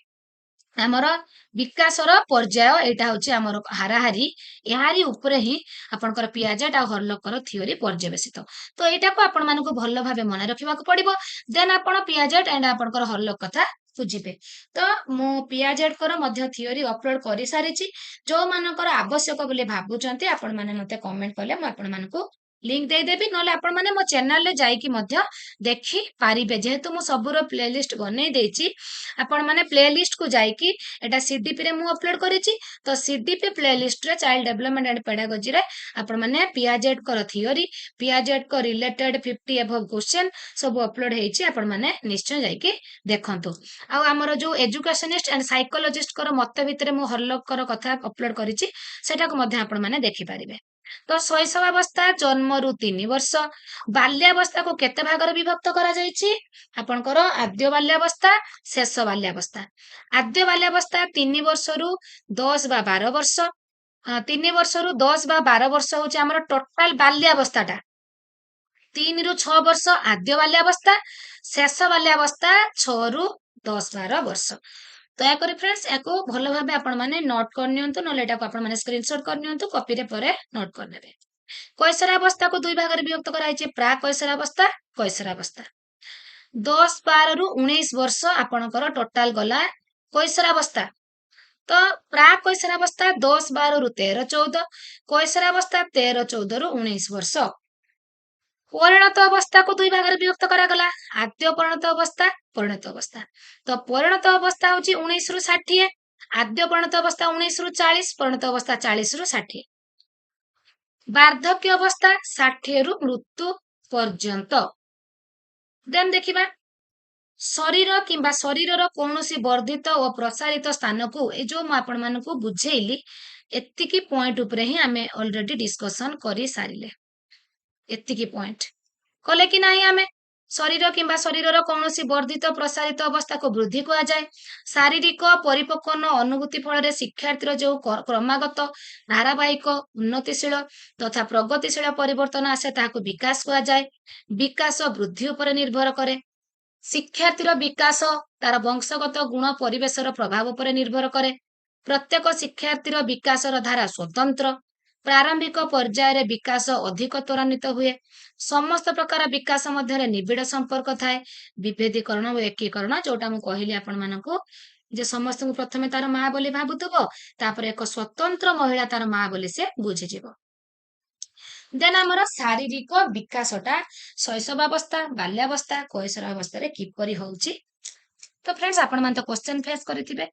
ଆମର ବିକାଶର ପର୍ଯ୍ୟାୟ ଏଇଟା ହଉଛି ଆମର ହାରାହାରି, ଏହାରି ଉପରେ ହିଁ ଆପଣଙ୍କର ପିଆଜେଟ୍ ଆଉ ହର୍ଲକଙ୍କର ଥିଓରି ପର୍ଯ୍ୟବେସିତ। ତ ଏଇଟାକୁ ଆପଣ ମାନଙ୍କୁ ଭଲ ଭାବେ ମନେ ରଖିବାକୁ ପଡିବ। ଦେନ୍ ଆପଣ ପିଆଜେଟ୍ ଆଣ୍ଡ ଆପଣଙ୍କର ହର୍ଲକ କଥା ବୁଝିବେ। ତ ମୁଁ ପିଆଜେଟ୍ଙ୍କର ମଧ୍ୟ ଥିଓରି ଅପଲୋଡ କରିସାରିଛି। ଯୋଉମାନଙ୍କର ଆବଶ୍ୟକ ବୋଲି ଭାବୁଛନ୍ତି ଆପଣ ମାନେ ମତେ କମେଣ୍ଟ କଲେ ମୁଁ ଆପଣ ମାନଙ୍କୁ ଲିଙ୍କ ଦେଇଦେବି, ନହେଲେ ଆପଣ ମାନେ ମୋ ଚ୍ୟାନେଲରେ ଯାଇକି ମଧ୍ୟ ଦେଖି ପାରିବେ। ଯେହେତୁ ମୁଁ ସବୁର ପ୍ଲେଲିଷ୍ଟ ବନେଇ ଦେଇଛି, ଆପଣ ମାନେ ପ୍ଲେଲିଷ୍ଟ କୁ ଯାଇକି, ଏଟା ସିଡିପି ରେ ମୁଁ ଅପଲୋଡ କରିଛି, ତ ସିଡିପି ପ୍ଲେଲିଷ୍ଟ ରେ ଚାଇଲ୍ଡ ଡେଭଲପମେଣ୍ଟ ଆଣ୍ଡ ପେଡାଗୋଜି ରେ ଆପଣ ମାନେ ପିଆଜେଟ୍ ଙ୍କର ଥିଓରି, ପିଆଜେଟ୍ ଙ୍କ ରିଲେଟେଡ 50 ଏଭବ କ୍ୱେଶ୍ଚନ ସବୁ ଅପଲୋଡ ହେଇଛି। ଆପଣ ମାନେ ନିଶ୍ଚୟ ଯାଇକି ଦେଖନ୍ତୁ। ଆଉ ଆମର ଯୋଉ ଏଜୁକେସନିଷ୍ଟ ଆଣ୍ଡ ସାଇକୋଲୋଜିଷ୍ଟଙ୍କର ମତ ଭିତରେ ମୁଁ ହର୍ଲକଙ୍କର କଥା ଅପଲୋଡ କରିଛି, ସେଟାକୁ ମଧ୍ୟ ଆପଣ ମାନେ ଦେଖିପାରିବେ। ତ ଶୈଶବାବସ୍ଥା ଜନ୍ମରୁ 3 ବର୍ଷ। ବାଲ୍ୟାବସ୍ଥାକୁ କେତେ ଭାଗରେ ବିଭକ୍ତ କରାଯାଇଛି? ଆପଣଙ୍କର ଆଦ୍ୟ ବାଲ୍ୟାବସ୍ଥା, ଶେଷ ବାଲ୍ୟାବସ୍ଥା। ଆଦ୍ୟ ବାଲ୍ୟାବସ୍ଥା 3 ବର୍ଷରୁ 10 ବା 12 ବର୍ଷ। 3 ବର୍ଷରୁ 10 ବା 12 ବର୍ଷ ହଉଛି ଆମର ଟୋଟାଲ ବାଲ୍ୟାବସ୍ଥାଟା। 3 ରୁ 6 ବର୍ଷ ଆଦ୍ୟ ବାଲ୍ୟାବସ୍ଥା, ଶେଷ ବାଲ୍ୟାବସ୍ଥା 6 ରୁ 10-12 ବର୍ଷ। ଦୟାକରି ଫ୍ରେଣ୍ଡସ୍, ୟାକୁ ଭଲ ଭାବେ ଆପଣ ମାନେ ନୋଟ୍ କରିନିଅନ୍ତୁ, ନହେଲେ ଏଟାକୁ ଆପଣ ମାନେ ସ୍କ୍ରିନଶଟ କରିନିଅନ୍ତୁ, କପିରେ ପରେ ନୋଟ୍ କରିନେବେ। କୈଶୋରାବସ୍ଥାକୁ ଦୁଇ ଭାଗରେ ବିଭକ୍ତ କରାଯାଇଛି, ପ୍ରାକ୍ କୈଶୋରାବସ୍ଥା, କୈଶୋରାବସ୍ଥା। 10 ରୁ 19 ବର୍ଷ ଆପଣଙ୍କର ଟୋଟାଲ ଗଲା କୈଶୋରାବସ୍ଥା। ତ ପ୍ରାକ୍ କୈଶୋରାବସ୍ଥା 10 ରୁ 13 14, କୈଶୋରାବସ୍ଥା 13 14 ରୁ 19 ବର୍ଷ। ପରିଣତ ଅବସ୍ଥାକୁ ଦୁଇ ଭାଗରେ ବିଭକ୍ତ କରାଗଲା, ଆଦ୍ୟ ପରିଣତ ଅବସ୍ଥା, ପରିଣତ ଅବସ୍ଥା। ତ ପରିଣତ ଅବସ୍ଥା ହଉଛି 19 ରୁ 60, ଆଦ୍ୟ ପରିଣତ ଅବସ୍ଥା 19 ରୁ 40, ପରିଣତ ଅବସ୍ଥା 40 ରୁ 60। ବାର୍ଦ୍ଧକ୍ୟ ଅବସ୍ଥା 60 ରୁ ମୃତ୍ୟୁ ପର୍ଯ୍ୟନ୍ତ। ଦେନ୍ ଦେଖିବା ଶରୀର କିମ୍ବା ଶରୀରର କୌଣସି ବର୍ଦ୍ଧିତ ଓ ପ୍ରସାରିତ ସ୍ଥାନକୁ, ଏ ଯୋଉ ମୁଁ ଆପଣ ମାନଙ୍କୁ ବୁଝେଇଲି ଏତିକି ପଏଣ୍ଟ ଉପରେ ହିଁ ଆମେ ଅଲରେଡି ଡିସ୍କସନ କରି ସାରିଲେ। ଏତିକି ପଏଣ୍ଟ କଲେ କି ନାହିଁ ଆମେ? ଶରୀର କିମ୍ବା ଶରୀରର କୌଣସି ବର୍ଦ୍ଧିତ ପ୍ରସାରିତ ଅବସ୍ଥାକୁ ବୃଦ୍ଧି କୁହାଯାଏ। ଶାରୀରିକ ପରିପକ୍ୱନ ଅନୁଭୂତି ଫଳରେ ଶିକ୍ଷାର୍ଥୀର ଯେଉଁ କ୍ରମାଗତ ଧାରାବାହିକ ଉନ୍ନତିଶୀଳ ତଥା ପ୍ରଗତିଶୀଳ ପରିବର୍ତ୍ତନ ଆସେ ତାହାକୁ ବିକାଶ କୁହାଯାଏ। ବିକାଶ ବୃଦ୍ଧି ଉପରେ ନିର୍ଭର କରେ। ଶିକ୍ଷାର୍ଥୀର ବିକାଶ ତାର ବଂଶଗତ ଗୁଣ ପରିବେଶର ପ୍ରଭାବ ଉପରେ ନିର୍ଭର କରେ। ପ୍ରତ୍ୟେକ ଶିକ୍ଷାର୍ଥୀର ବିକାଶର ଧାରା ସ୍ୱତନ୍ତ୍ର। ପ୍ରାରମ୍ଭିକ ପର୍ଯ୍ୟାୟରେ ବିକାଶ ଅଧିକ ତ୍ୱରାନ୍ୱିତ ହୁଏ। ସମସ୍ତ ପ୍ରକାର ବିକାଶ ମଧ୍ୟରେ ନିବିଡ଼ ସମ୍ପର୍କ ଥାଏ। ବିଭେଦୀକରଣ ଓ ଏକୀକରଣ, ଯୋଉଟା ମୁଁ କହିଲି ଆପଣ ମାନଙ୍କୁ ଯେ ସମସ୍ତଙ୍କୁ ପ୍ରଥମେ ତାର ମା ବୋଲି ଭାବୁଥିବ, ତାପରେ ଏକ ସ୍ୱତନ୍ତ୍ର ମହିଳା ତାର ମା ବୋଲି ସେ ବୁଝିଯିବ। ଦେନ୍ ଆମର ଶାରୀରିକ ବିକାଶଟା ଶୈଶବାବସ୍ଥା, ବାଲ୍ୟାବସ୍ଥା, କୈଶୋରାବସ୍ଥାରେ କିପରି ହଉଛି? ତ ଫ୍ରେଣ୍ଡସ୍ ଆପଣ ମାନେ ତ କ୍ୱେଶ୍ଚନ ଫେସ୍ କରିଥିବେ।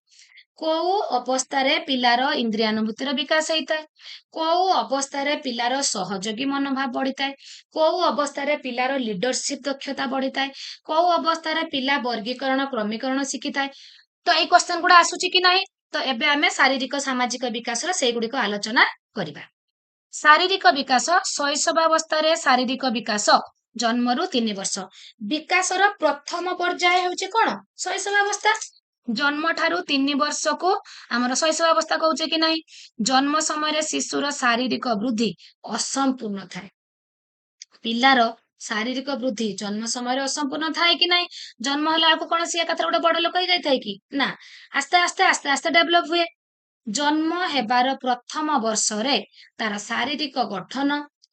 କୋଉ ଅବସ୍ଥାରେ ପିଲାର ଇନ୍ଦ୍ରିୟାନୁଭୂତିର ବିକାଶ ହେଇଥାଏ? କୋଉ ଅବସ୍ଥାରେ ପିଲାର ସହଯୋଗୀ ମନୋଭାବ ବଢିଥାଏ? କୋଉ ଅବସ୍ଥାରେ ପିଲାର ଲିଡରସିପ ଦକ୍ଷତା ବଢିଥାଏ? କୋଉ ଅବସ୍ଥାରେ ପିଲା ବର୍ଗୀକରଣ କ୍ରମୀକରଣ ଶିଖିଥାଏ? ତ ଏଇ କ୍ୱେଶ୍ଚନ ଗୁଡା ଆସୁଛି କି ନାହିଁ? ତ ଏବେ ଆମେ ଶାରୀରିକ ସାମାଜିକ ବିକାଶର ସେଇଗୁଡିକ ଆଲୋଚନା କରିବା। ଶାରୀରିକ ବିକାଶ, ଶୈଶବାବସ୍ଥାରେ ଶାରୀରିକ ବିକାଶ ଜନ୍ମରୁ 3 ବର୍ଷ। ବିକାଶର ପ୍ରଥମ ପର୍ଯ୍ୟାୟ ହେଉଛି କଣ? ଶୈଶବାବସ୍ଥା। ଜନ୍ମ ଠାରୁ 3 ବର୍ଷକୁ ଆମର ଶୈଶବାବସ୍ଥା କହୁଛେ କି ନାହିଁ? ଜନ୍ମ ସମୟରେ ଶିଶୁର ଶାରୀରିକ ବୃଦ୍ଧି ଅସମ୍ପୂର୍ଣ୍ଣ ଥାଏ। ପିଲାର ଶାରୀରିକ ବୃଦ୍ଧି ଜନ୍ମ ସମୟରେ ଅସମ୍ପୂର୍ଣ୍ଣ ଥାଏ କି ନାହିଁ? ଜନ୍ମ ହେଲା ବେଳକୁ କଣ ସିଏ ଏକାଥରେ ଗୋଟେ ବଡ ଲୋକ ହେଇଯାଇଥାଏ କି? ନା, ଆସ୍ତେ ଆସ୍ତେ ଡେଭଲପ ହୁଏ। ଜନ୍ମ ହେବାର ପ୍ରଥମ ବର୍ଷରେ ତାର ଶାରୀରିକ ଗଠନ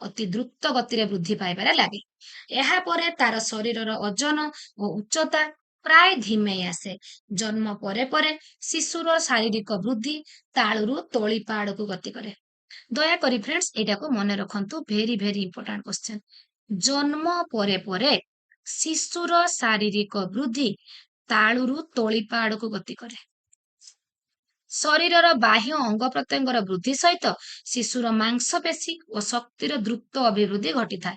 ଅତି ଦ୍ରୁତ ଗତିରେ ବୃଦ୍ଧି ପାଇବାରେ ଲାଗେ। ଏହାପରେ ତାର ଶରୀରର ଓଜନ ଓ ଉଚ୍ଚତା ପ୍ରାୟ ଧିମେଇ ଆସେ। ଜନ୍ମ ପରେ ପରେ ଶିଶୁର ଶାରୀରିକ ବୃଦ୍ଧି ତାଳୁରୁ ତଳିପା ଆଡକୁ ଗତି କରେ। ଦୟାକରି ଫ୍ରେଣ୍ଡସ୍ ଏଇଟାକୁ ମନେ ରଖନ୍ତୁ, ଭେରି ଭେରି ଇମ୍ପୋର୍ଟାଣ୍ଟ କ୍ୱେଶ୍ଚନ। ଜନ୍ମ ପରେ ପରେ ଶିଶୁର ଶାରୀରିକ ବୃଦ୍ଧି ତାଳୁରୁ ତଳିପା ଆଡକୁ ଗତି କରେ। ଶରୀରର ବାହ୍ୟ ଅଙ୍ଗ ପ୍ରତ୍ୟଙ୍ଗର ବୃଦ୍ଧି ସହିତ ଶିଶୁର ମାଂସପେଶୀ ଓ ଶକ୍ତିର ଦ୍ରୁତ ଅଭିବୃଦ୍ଧି ଘଟିଥାଏ।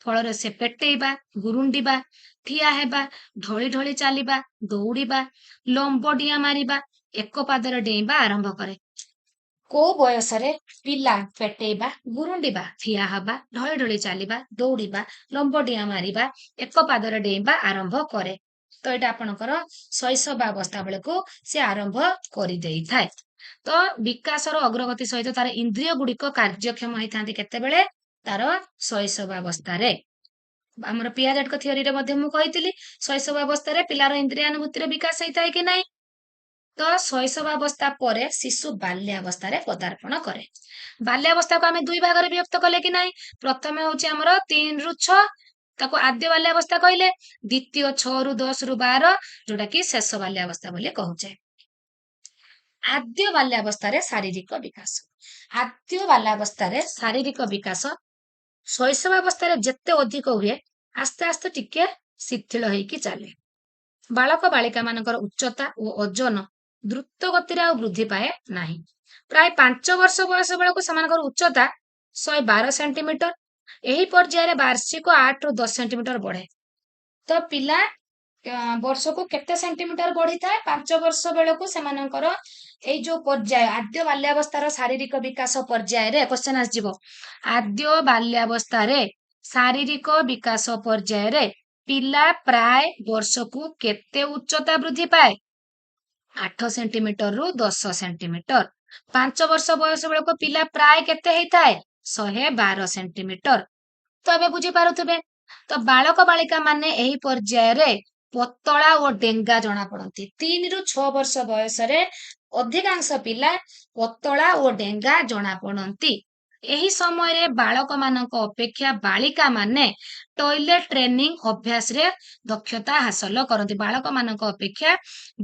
ଫଳରେ ସେ ପେଟେଇବା, ଗୁରୁଣ୍ଡିବା, ଠିଆ ହେବା, ଢଳି ଢଳି ଚାଲିବା, ଦୌଡ଼ିବା, ଲମ୍ବ ଡିଆଁ ମାରିବା, ଏକ ପାଦରେ ଡେଇଁବା ଆରମ୍ଭ କରେ। କୋଉ ବୟସରେ ପିଲା ପେଟେଇବା, ଗୁରୁଣ୍ଡିବା, ଠିଆ ହେବା, ଢଳି ଢଳି ଚାଲିବା, ଦୌଡ଼ିବା, ଲମ୍ବ ଡିଆଁ ମାରିବା, ଏକ ପାଦରେ ଡେଇଁବା ଆରମ୍ଭ କରେ? ତ ଏଇଟା ଆପଣଙ୍କର ଶୈଶବାବସ୍ଥା ବେଳକୁ ସେ ଆରମ୍ଭ କରିଦେଇଥାଏ। ତ ବିକାଶର ଅଗ୍ରଗତି ସହିତ ତାର ଇନ୍ଦ୍ରିୟ ଗୁଡିକ କାର୍ଯ୍ୟକ୍ଷମ ହେଇଥାନ୍ତି କେତେବେଳେ? ତାର ଶୈଶବାବସ୍ଥାରେ। ଆମର ପିଆଜେଟଙ୍କ ଥିଓରିରେ ମଧ୍ୟ ମୁଁ କହିଥିଲି ଶୈଶବାବସ୍ଥାରେ ପିଲାର ଇନ୍ଦ୍ରିୟାନୁଭୂତିର ବିକାଶ ହେଇଥାଏ କି ନାହିଁ? ତ ଶୈଶବାବସ୍ଥା ପରେ ଶିଶୁ ବାଲ୍ୟାବସ୍ଥାରେ ପଦାର୍ପଣ କରେ। ବାଲ୍ୟାବସ୍ଥାକୁ ଆମେ ଦୁଇ ଭାଗରେ ବିଭକ୍ତ କଲେ କି ନାହିଁ? ପ୍ରଥମେ ହଉଛି ଆମର 3 ରୁ 6, ତାକୁ ଆଦ୍ୟ ବାଲ୍ୟାବସ୍ଥା କହିଲେ। ଦ୍ୱିତୀୟ 6 ରୁ 10 ରୁ 12, ଯୋଉଟା କି ଶେଷ ବାଲ୍ୟାବସ୍ଥା ବୋଲି କହୁଛେ। ଆଦ୍ୟ ବାଲ୍ୟାବସ୍ଥାରେ ଶାରୀରିକ ବିକାଶ। ଆଦ୍ୟ ବାଲ୍ୟାବସ୍ଥାରେ ଶାରୀରିକ ବିକାଶ ଶୈଶବାବସ୍ଥାରେ ଯେତେ ଅଧିକ ହୁଏ, ଆସ୍ତେ ଆସ୍ତେ ଟିକେ ଶିଥିଳ ହେଇକି ଚାଲେ। ବାଳକ ବାଳିକା ମାନଙ୍କର ଉଚ୍ଚତା ଓ ଓଜନ ଦ୍ରୁତ ଗତିରେ ଆଉ ବୃଦ୍ଧି ପାଏ ନାହିଁ। ପ୍ରାୟ 5 ବର୍ଷ ବୟସ ବେଳକୁ ସେମାନଙ୍କର ଉଚ୍ଚତା 112 ସେଣ୍ଟିମିଟର। ଏହି ପର୍ଯ୍ୟାୟରେ ବାର୍ଷିକ 8 ରୁ 10 ସେଣ୍ଟିମିଟର ବଢେ। ତ ପିଲା ବର୍ଷକୁ କେତେ ସେଣ୍ଟିମିଟର ବଢିଥାଏ? 5 ବର୍ଷ ବେଳକୁ ସେମାନଙ୍କର ଏଇ ଯୋଉ ପର୍ଯ୍ୟାୟ ଆଦ୍ୟ ବାଲ୍ୟାବସ୍ଥାର ଶାରୀରିକ ବିକାଶ ପର୍ଯ୍ୟାୟରେ କ୍ୱେଶ୍ଚନ ଆସିଯିବ। ଆଦ୍ୟ ବାଲ୍ୟାବସ୍ଥାରେ ଶାରୀରିକ ବିକାଶ ପର୍ଯ୍ୟାୟରେ ପିଲା ପ୍ରାୟ ବର୍ଷକୁ କେତେ ଉଚ୍ଚତା ବୃଦ୍ଧି ପାଏ? 8 ସେଣ୍ଟିମିଟର ରୁ 10 ସେଣ୍ଟିମିଟର। 5 ବର୍ଷ ବୟସ ବେଳକୁ ପିଲା ପ୍ରାୟ କେତେ ହେଇଥାଏ? 112 ସେଣ୍ଟିମିଟର। ତ ଏବେ ବୁଝିପାରୁଥିବେ। ତ ବାଳକ ବାଳିକା ମାନେ ଏହି ପର୍ଯ୍ୟାୟରେ ପତଳା ଓ ଡେଙ୍ଗା ଜଣା ପଡନ୍ତି। 3 ରୁ 6 ବର୍ଷ ବୟସରେ ଅଧିକାଂଶ ପିଲା ପତଳା ଓ ଡେଙ୍ଗା ଜଣା ପଡନ୍ତି। ଏହି ସମୟରେ ବାଳକ ମାନଙ୍କ ଅପେକ୍ଷା ବାଳିକା ମାନେ ଟଏଲେଟ ଟ୍ରେନିଂ ଅଭ୍ୟାସରେ ଦକ୍ଷତା ହାସଲ କରନ୍ତି। ବାଳକ ମାନଙ୍କ ଅପେକ୍ଷା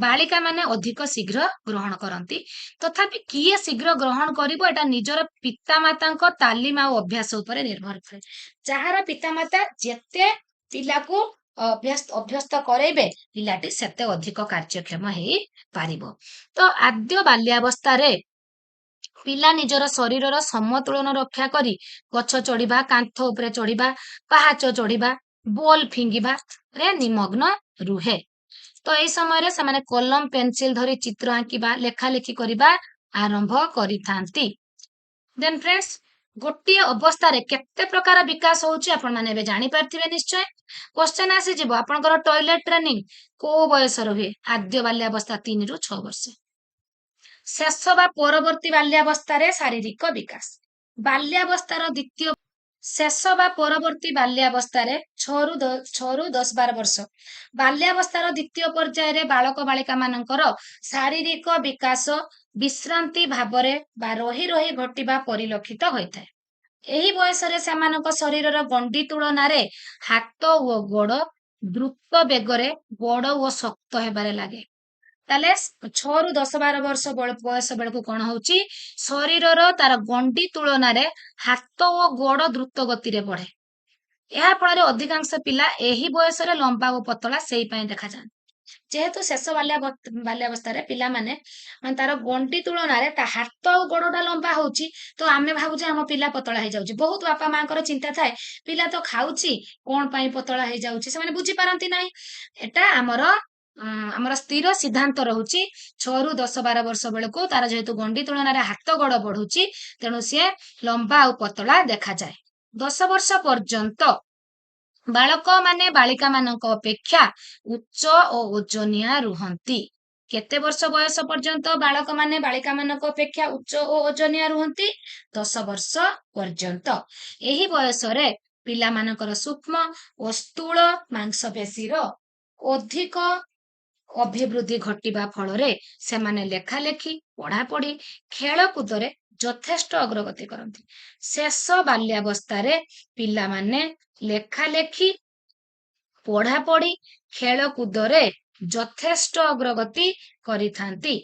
ବାଳିକା ମାନେ ଅଧିକ ଶୀଘ୍ର ଗ୍ରହଣ କରନ୍ତି। ତଥାପି କିଏ ଶୀଘ୍ର ଗ୍ରହଣ କରିବ ଏଟା ନିଜର ପିତାମାତାଙ୍କ ତାଲିମ ଆଉ ଅଭ୍ୟାସ ଉପରେ ନିର୍ଭର କରେ। ଯାହାର ପିତାମାତା ଯେତେ ପିଲାକୁ ଅଭ୍ୟସ୍ତ କରେଇବେ ପିଲାଟି ସେତେ ଅଧିକ କାର୍ଯ୍ୟକ୍ଷମ ହେଇପାରିବ। ତ ଆଦ୍ୟ ବାଲ୍ୟାବସ୍ଥାରେ ପିଲା ନିଜର ଶରୀରର ସମତୁଳନ ରକ୍ଷା କରି ଗଛ ଚଢିବା, କାନ୍ଥ ଉପରେ ଚଢିବା, ପାହାଚ ଚଢିବା, ବଲ ଫିଙ୍ଗିବାରେ ନିମଗ୍ନ ରୁହେ। ତ ଏଇ ସମୟରେ ସେମାନେ କଲମ ପେନସିଲ ଧରି ଚିତ୍ର ଆଙ୍କିବା, ଲେଖାଲେଖି କରିବା ଆରମ୍ଭ କରିଥାନ୍ତି। ଦେନ୍ ଫ୍ରେଣ୍ଡସ୍, ଗୋଟିଏ ଅବସ୍ଥାରେ କେତେ ପ୍ରକାର ବିକାଶ ହଉଛି ଆପଣ ମାନେ ଏବେ ଜାଣିପାରିଥିବେ ନିଶ୍ଚୟ। କ୍ୱେଶ୍ଚନ ଆସିଯିବ ଆପଣଙ୍କର ଟଏଲେଟ ଟ୍ରେନିଂ କୋଉ ବୟସର ହୁଏ? ଆଦ୍ୟ ବାଲ୍ୟାବସ୍ଥା 3 ରୁ 6 ବର୍ଷ। ଶେଷ ବା ପରବର୍ତ୍ତୀ ବାଲ୍ୟାବସ୍ଥାରେ ଶାରୀରିକ ବିକାଶ। ବାଲ୍ୟାବସ୍ଥାର ଦ୍ୱିତୀୟ ଶେଷ ବା ପରବର୍ତ୍ତୀ ବାଲ୍ୟାବସ୍ଥାରେ 6 ରୁ 10-12 ବର୍ଷ। ବାଲ୍ୟାବସ୍ଥାର ଦ୍ୱିତୀୟ ପର୍ଯ୍ୟାୟରେ ବାଳକ ବାଳିକା ମାନଙ୍କର ଶାରୀରିକ ବିକାଶ ବିଶ୍ରାନ୍ତି ଭାବରେ ବା ରହି ରହି ଘଟିବା ପରିଲକ୍ଷିତ ହୋଇଥାଏ। ଏହି ବୟସରେ ସେମାନଙ୍କ ଶରୀରର ଗଣ୍ଡି ତୁଳନାରେ ହାତ ଓ ଗୋଡ ଦ୍ରୁତ ବେଗରେ ବଡ ଓ ଶକ୍ତ ହେବାରେ ଲାଗେ। ତାହେଲେ 6 ରୁ 10-12 ବର୍ଷ ବୟସ ବେଳକୁ କଣ ହଉଛି? ଶରୀରର ତାର ଗଣ୍ଡି ତୁଳନାରେ ହାତ ଓ ଗୋଡ ଦ୍ରୁତ ଗତିରେ ବଢେ। ଏହା ଫଳରେ ଅଧିକାଂଶ ପିଲା ଏହି ବୟସରେ ଲମ୍ବା ଓ ପତଳା ସେଇ ପାଇଁ ଦେଖାଯାନ୍ତି। ଯେହେତୁ ଶେଷ ବାଲ୍ୟାବସ୍ଥାରେ ପିଲାମାନେ ତାର ଗଣ୍ଡି ତୁଳନାରେ ତା ହାତ ଆଉ ଗୋଡଟା ଲମ୍ବା ହଉଛି, ତ ଆମେ ଭାବୁଛେ ଆମ ପିଲା ପତଳା ହେଇଯାଉଛି। ବହୁତ ବାପା ମାଙ୍କର ଚିନ୍ତା ଥାଏ ପିଲା ତ ଖାଉଛି କଣ ପାଇଁ ପତଳା ହେଇଯାଉଛି, ସେମାନେ ବୁଝିପାରନ୍ତି ନାହିଁ। ଏଟା ଆମର ସ୍ଥିର ସିଦ୍ଧାନ୍ତ ରହୁଛି 6 ରୁ 10-12 ବର୍ଷ ବେଳକୁ ତାର ଯେହେତୁ ଗଣ୍ଡି ତୁଳନାରେ ହାତ ଗୋଡ ବଢୁଛି, ତେଣୁ ସିଏ ଲମ୍ବା ଆଉ ପତଳା ଦେଖାଯାଏ। 10 ବର୍ଷ ପର୍ଯ୍ୟନ୍ତ ବାଳକ ମାନେ ବାଳିକା ମାନଙ୍କ ଅପେକ୍ଷା ଉଚ୍ଚ ଓ ଓଜନିଆ ରୁହନ୍ତି। କେତେ ବର୍ଷ ବୟସ ପର୍ଯ୍ୟନ୍ତ ବାଳକ ମାନେ ବାଳିକା ମାନଙ୍କ ଅପେକ୍ଷା ଉଚ୍ଚ ଓ ଓଜନିଆ ରୁହନ୍ତି? 10 ବର୍ଷ ପର୍ଯ୍ୟନ୍ତ। ଏହି ବୟସରେ ପିଲାମାନଙ୍କର ସୂକ୍ଷ୍ମ ଓ ସ୍ଥୂଳ ମାଂସପେଶୀର ଅଧିକ ଅଭିବୃଦ୍ଧି ଘଟିବା ଫଳରେ ସେମାନେ ଲେଖାଲେଖି, ପଢାପଢି, ଖେଳକୁଦରେ ଯଥେଷ୍ଟ ଅଗ୍ରଗତି କରନ୍ତି। ଶେଷ ବାଲ୍ୟାବସ୍ଥାରେ ପିଲାମାନେ ଲେଖାଲେଖି, ପଢାପଢି, ଖେଳକୁଦରେ ଯଥେଷ୍ଟ ଅଗ୍ରଗତି କରିଥାନ୍ତି।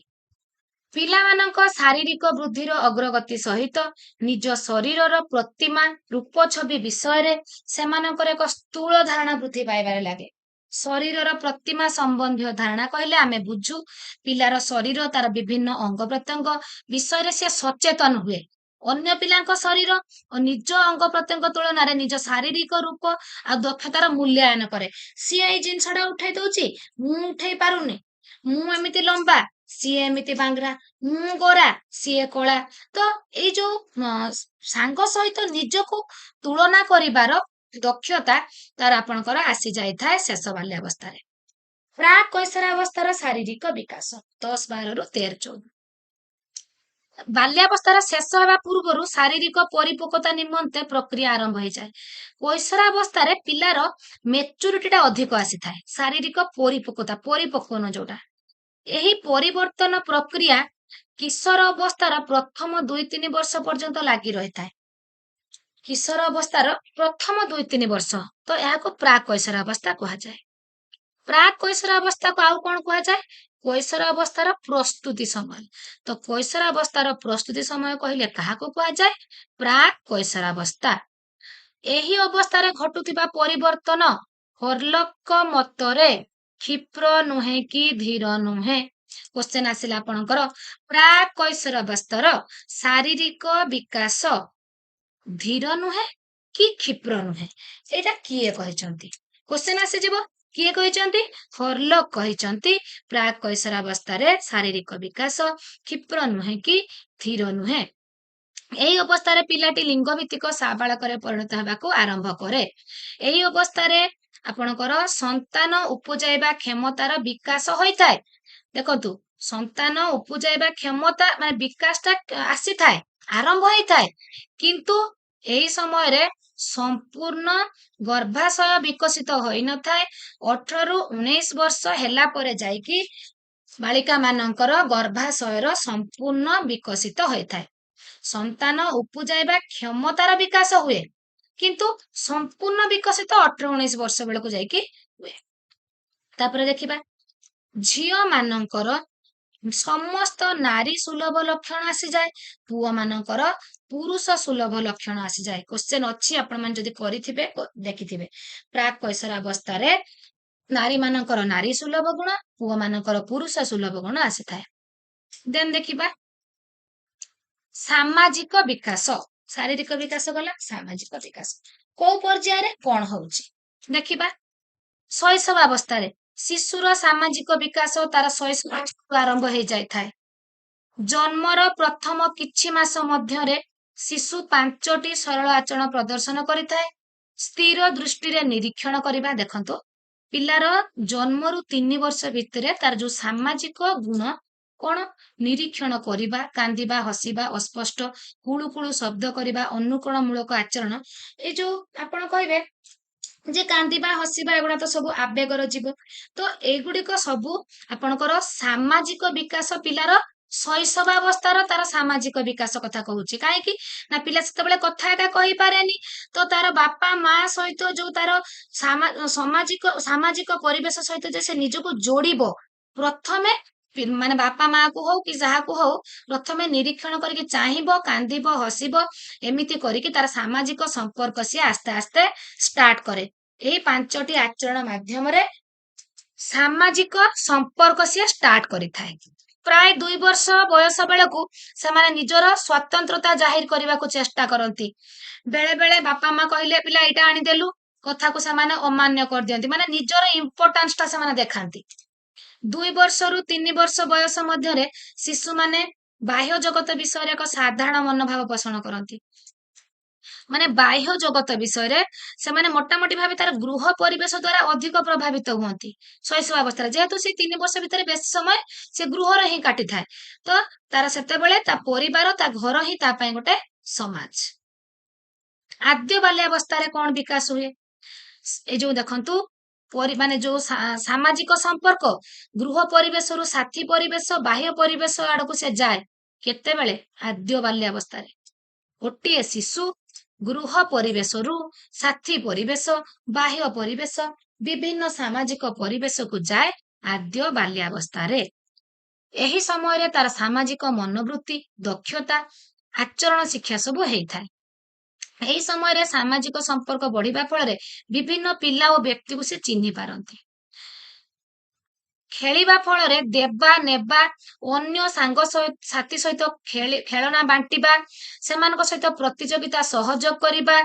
ପିଲାମାନଙ୍କ ଶାରୀରିକ ବୃଦ୍ଧିର ଅଗ୍ରଗତି ସହିତ ନିଜ ଶରୀରର ପ୍ରତିମା, ରୂପ ଛବି ବିଷୟରେ ସେମାନଙ୍କର ଏକ ସ୍ଥୂଳ ଧାରଣା ବୃଦ୍ଧି ପାଇବାରେ ଲାଗେ। ଶରୀରର ପ୍ରତିମା ସମ୍ବନ୍ଧୀୟ ଧାରଣା କହିଲେ ଆମେ ବୁଝୁ ପିଲାର ଶରୀର, ତାର ବିଭିନ୍ନ ଅଙ୍ଗ ପ୍ରତ୍ୟଙ୍ଗ ବିଷୟରେ ସେ ସଚେତନ ହୁଏ। ଅନ୍ୟ ପିଲାଙ୍କ ଶରୀର ଓ ନିଜ ଅଙ୍ଗ ପ୍ରତ୍ୟଙ୍ଗ ତୁଳନାରେ ନିଜ ଶାରୀରିକ ରୂପ ଆଉ ଦକ୍ଷତାର ମୂଲ୍ୟାୟନ କରେ। ସିଏ ଏଇ ଜିନିଷଟା ଉଠେଇ ଦଉଛି, ମୁଁ ଉଠେଇ ପାରୁନି। ମୁଁ ଏମିତି ଲମ୍ବା, ସିଏ ଏମିତି ବାଙ୍ଗରା। ମୁଁ ଗୋରା, ସିଏ କଳା। ତ ଏଇ ଯୋଉ ସାଙ୍ଗ ସହିତ ନିଜକୁ ତୁଳନା କରିବାର ଦକ୍ଷତା ତାର ଆପଣଙ୍କର ଆସି ଯାଇଥାଏ ଶେଷ ବାଲ୍ୟାବସ୍ଥାରେ। ପ୍ରାକ୍ କୈଶୋରାବସ୍ଥାର ଶାରୀରିକ ବିକାଶ 10-12 ରୁ 13-14। ବାଲ୍ୟାବସ୍ଥାର ଶେଷ ହେବା ପୂର୍ବରୁ ଶାରୀରିକ ପରିପକ୍ୱତା ନିମନ୍ତେ ପ୍ରକ୍ରିୟା ଆରମ୍ଭ ହେଇଯାଏ। କୈଶୋରାବସ୍ଥାରେ ପିଲାର ମେଚୁରିଟିଟା ଅଧିକ ଆସିଥାଏ, ଶାରୀରିକ ପରିପକ୍ୱନ ଯୋଉଟା। ଏହି ପରିବର୍ତ୍ତନ ପ୍ରକ୍ରିୟା କିଶୋର ଅବସ୍ଥାର ପ୍ରଥମ 2-3 ବର୍ଷ ପର୍ଯ୍ୟନ୍ତ ଲାଗି ରହିଥାଏ। କିଶୋର ଅବସ୍ଥାର ପ୍ରଥମ 2-3 ବର୍ଷ, ତ ଏହାକୁ ପ୍ରାକ୍ କୈଶୋରାବସ୍ଥା କୁହାଯାଏ। ପ୍ରାକ୍ କୈଶୋରାବସ୍ଥାକୁ ଆଉ କଣ କୁହାଯାଏ? କୈଶୋର ଅବସ୍ଥାର ପ୍ରସ୍ତୁତି ସମୟ। ତ କୈଶୋରାବସ୍ଥାର ପ୍ରସ୍ତୁତି ସମୟ କହିଲେ କାହାକୁ କୁହାଯାଏ? ପ୍ରାକ୍ କୈଶୋରାବସ୍ଥା। ଏହି ଅବସ୍ଥାରେ ଘଟୁଥିବା ପରିବର୍ତ୍ତନ ହର୍ଲକଙ୍କ ମତରେ କ୍ଷିପ୍ର ନୁହେଁ କି ଧୀର ନୁହେଁ। କ୍ୱେଶ୍ଚନ ଆସିଲା ଆପଣଙ୍କର, ପ୍ରାକ୍ କୈଶୋରାବସ୍ଥାର ଶାରୀରିକ ବିକାଶ ଧୀର ନୁହେଁ କି କ୍ଷିପ୍ର ନୁହେଁ, ଏଇଟା କିଏ କହିଛନ୍ତି? କ୍ୱେଶ୍ଚନ ଆସିଯିବ, କିଏ କହିଛନ୍ତି? ହର୍ଲକ କହିଛନ୍ତି ପ୍ରାକ୍ କୈଶୋରାବସ୍ଥାରେ ଶାରୀରିକ ବିକାଶ କ୍ଷିପ୍ର ନୁହେଁ କି ଧୀର ନୁହେଁ। ଏହି ଅବସ୍ଥାରେ ପିଲାଟି ଲିଙ୍ଗ ଭିତ୍ତିକ ସାବାଳକରେ ପରିଣତ ହେବାକୁ ଆରମ୍ଭ କରେ। ଏହି ଅବସ୍ଥାରେ ଆପଣଙ୍କର ସନ୍ତାନ ଉପଜାଇବା କ୍ଷମତାର ବିକାଶ ହୋଇଥାଏ। ଦେଖନ୍ତୁ, ସନ୍ତାନ ଉପଜାଇବା କ୍ଷମତା ମାନେ ବିକାଶଟା ଆସିଥାଏ, ଆରମ୍ଭ ହେଇଥାଏ, କିନ୍ତୁ ଏହି ସମୟରେ ସମ୍ପୂର୍ଣ୍ଣ ଗର୍ଭାଶୟ ବିକଶିତ ହୋଇନଥାଏ। 18 ରୁ 19 ବର୍ଷ ହେଲା ପରେ ଯାଇକି ବାଳିକା ମାନଙ୍କର ଗର୍ଭାଶୟର ସମ୍ପୂର୍ଣ୍ଣ ବିକଶିତ ହୋଇଥାଏ। संतान उपजाइबा क्षमतार विकास हुए किंतु संपूर्ण विकसित 18-19 वर्ष बेलू जाइकी हुए। तापर देखिबा झियो मानकर समस्त नारी सुलभ लक्षण आसी जाए, पुओ मानकर पुरुष सुलभ लक्षण आसी जाए। क्वेश्चन अच्छी आपण मन जदी करिथिबे देखिथिबे प्राक कैसर अवस्था रे नारी मानकर नारी सुलभ गुण, पुओ मानकर पुरुष सुलभ गुण आसी थाए। देन देखिबा सामाजिक विकास, शारीरिक विकास गला, सामाजिक विकास को पर्याय रे कोन होउची देखिबा। शैशव अवस्था रे शिशुर सामाजिक विकास तार शैशव आरंभ हो जाय थाए। जन्मर प्रथम किछि मास मध्यरे शिशु 5टी सरल आचरण प्रदर्शन करिथाए। स्थिर दृष्टि रे निरीक्षण करिबा, देखंतो पिलार जन्मरु 3 वर्ष भितरे तार जो सामाजिक गुण कोन निरीक्षण करिबा, कांदिबा, हसिबा, अस्पष्ट कुळु कुळु शब्द करिबा, अनुकरण मूलक आचरण, ए जो आपण कहबे जे कांदिबा हसिबा एगुड़ा तो सब आवेगर जीव, तो एगुड़िक सबू आपणकर सामाजिक विकास पिलार शैशवावस्थार तार सामाजिक विकास कथा कहूची। काहेकि ना पिला सेतेबेले कथा एका कहि पारेनी, तो तार बापा माँ सहित जो तार सामाजिक सामाजिक परिवेश सहित जे से निजको जोड़िबो, प्रथमे माने बापा माँ को हो कि जहा को हो प्रथमे निरीक्षण करके चाहिबो, कांदिबो, हसिबो, एमिति करिके तार सामाजिक संपर्क से आस्ते आस्ते स्टार्ट करे। एही 5टी आचरण माध्यम रे सामाजिक संपर्क से स्टार्ट करि थाए। प्राय 2 वर्ष बयस बेलकू से माने निजर स्वतंत्रता जाहिर करने को चेष्टा करती। बेले बेले बापा माँ कहले पिला एटा आनी देलु कथा को से माने अमान्य कर दियंती, माने निजर इंपोर्टेंस ता से माने देखांती। 2 वर्ष रु 3 वर्ष बयस मध्यरे शिशु माने बाह्य जगत विषय रे एक साधारण मनोभाव पोषण करती। माने बाह्य जगत विषय रे से माने मोटामोटी भाबे तार गृह परिवेश द्वारा अधिक प्रभावित हुअंती। शैशव अवस्था जेहेतु से 3 वर्ष भितर बेसी समय से गृह रे ही काटी थाए, तो तार सेते बेले ता परिवार ता घर ही ता पय गोटे समाज। आद्य बाल्यावस्था रे कोन विकास हुए, ए जो देखंतु माने जो सामाजिक संपर्क गृह परिवेश रु साथी परिवेश बाह्य परिवेश आड़को से जाए केते बेले आद्य बाल्यावस्था रे। गोटे शिशु गृह परिवेश रु साथी परिवेश बाह्य परिवेश विभिन्न सामाजिक परिवेश को जाए आद्य बाल्यावस्था रे। एही समय रे तार सामाजिक मनोवृत्ति दक्षता आचरण शिक्षा सब हेई थाए। एही समय रे सामाजिक संपर्क बढ़िबा फल रे विभिन्न पिला और व्यक्ति को से चिन्हि पारंती। खेलिबा फल रे देबा नेबा अन्य सांग साथी सहित खेलना बांटिबा, सेमानक सहित प्रतियोगिता सहयोग करिबा।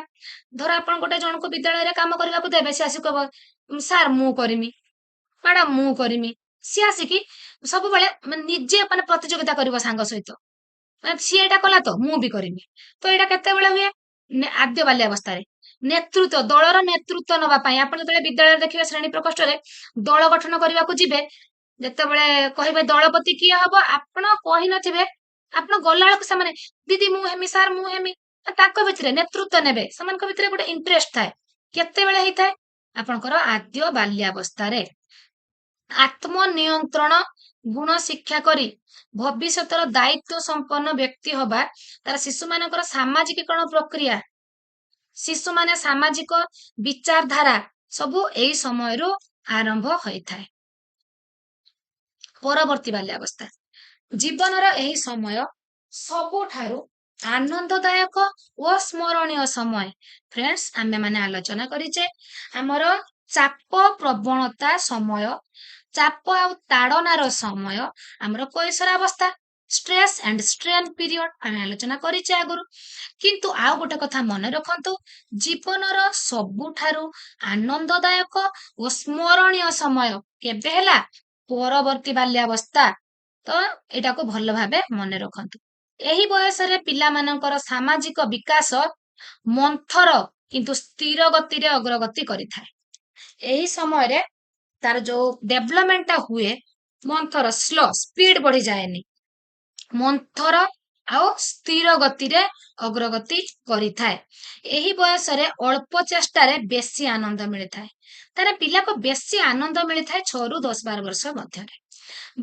धर आपण गोटे जन को विद्यालय रे काम करबा को देबे, से आसी कहबो सर मु करिमी, मैडम मु करिमी, सी आसी कि सब बेले निजे माने प्रतियोगिता करिवो सांग सहित, माने सी एटा कला तो मु भी करिमी। तो एटा केते बेले हुए आद्य बाल्यावस्था रे। नेतृत्व दलर नेतृत्व नबा पई आपण जते विद्यालय देखिबे श्रेणी प्रकोष्ठ रे दल गठन करबा को जिबे, जते बेले कहिबे दलपति किए हबो आपण कहि नथिबे, आपण गल्ला बेलक से माने दीदी मु हेमी सर मु हेमी, ताको भितरे नेतृत्व नेबे, समान को भितरे गोटे इंटरेस्ट थाए। केते बेले हेई थाए आपनकर आद्य बाल्यावस्था रे। आत्मनियंत्रण गुण शिक्षा करी भविष्यतर दायित्व संपन्न व्यक्ति हबा तार शिशु मानकर सामाजिकरण प्रक्रिया, शिशु माने सामाजिक विचारधारा सबु एई समय रो आरंभ होई थाए। परवर्ती बाल्यावस्था जीवनर एही समय सबुठारु आनंददायक ओ स्मरणीय समय। फ्रेंड्स आमे माने आलोचना करिचे हमर चाप प्रवणता समय, चाप आ ताड़नार समय, हमर कैशोरावस्था स्ट्रेस एंड स्ट्रेन पीरियड आमे आलोचना करिचे आगुरु। किंतु आ गोटे कथा मन रखंतु, जीवनर सबुठारु आनंददायक ओ स्मरणीय समय केबे हैला परवर्ती बाल्यावस्था। तो एटा को भल भाबे मन रखंतु। एही बयस रे पिला मानकर सामाजिक विकास मंथर किंतु स्थिर गति रे अग्रगति करि थाए। एही समय रे तार जो डेवलपमेंट हुए मंथर स्लो स्पीड बढ़ी जाएनी, मंथर आउ स्थिर गति रे अग्रगति करि थाए। एही बयस रे अल्प चेष्टा रे बेसी आनंद मिलि थाए। तारे पिला को बेसी आनंद मिलि थाए 6 रु 10-12 वर्ष मध्य रे।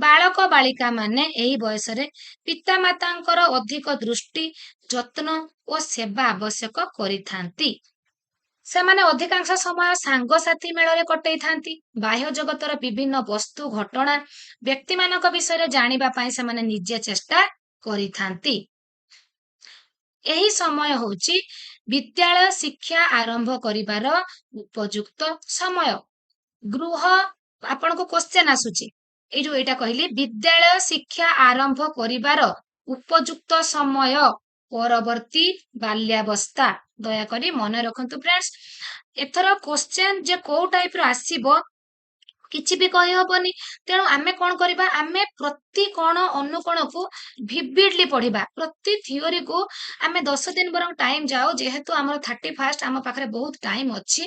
ବାଳକ ବାଳିକା ମାନେ ଏହି ବୟସରେ ପିତାମାତାଙ୍କର ଅଧିକ ଦୃଷ୍ଟି ଯତ୍ନ ଓ ସେବା ଆବଶ୍ୟକ କରିଥାନ୍ତି। ସେମାନେ ଅଧିକାଂଶ ସମୟ ସାଙ୍ଗସାଥି ମେଳରେ କଟେଇଥାନ୍ତି। ବାହ୍ୟ ଜଗତର ବିଭିନ୍ନ ବସ୍ତୁ ଘଟଣା ବ୍ୟକ୍ତିମାନଙ୍କ ବିଷୟରେ ଜାଣିବା ପାଇଁ ସେମାନେ ନିଜେ ଚେଷ୍ଟା କରିଥାନ୍ତି। ଏହି ସମୟ ହେଉଛି ବିଦ୍ୟାଳୟ ଶିକ୍ଷା ଆରମ୍ଭ କରିବାର ଉପଯୁକ୍ତ ସମୟ। ଗୃହ ଆପଣଙ୍କୁ କ୍ୱେଶ୍ଚେନ୍ ଆସୁଛି, ଏଇ ଯୋଉ ଏଇଟା କହିଲି ବିଦ୍ୟାଳୟ ଶିକ୍ଷା ଆରମ୍ଭ କରିବାର ଉପଯୁକ୍ତ ସମୟ ପରବର୍ତ୍ତୀ ବାଲ୍ୟାବସ୍ଥା। ଦୟାକରି ମନେ ରଖନ୍ତୁ ଫ୍ରେଣ୍ଡସ୍, ଏଥର କ୍ୱେଶ୍ଚେନ୍ ଯେ କୋଉ ଟାଇପ ର ଆସିବ କିଛି ବି କହିହବନି। ତେଣୁ ଆମେ କଣ କରିବା, ଆମେ ପ୍ରତି କଣ ଅନୁକୋଣକୁ ଭିଭିଡଲି ପଢିବା। ପ୍ରତି ଥିଓରିକୁ ଆମେ 10 ଦିନ ବରଂ ଟାଇମ ଯାଉ, ଯେହେତୁ ଆମର 31st ଆମ ପାଖରେ ବହୁତ ଟାଇମ ଅଛି।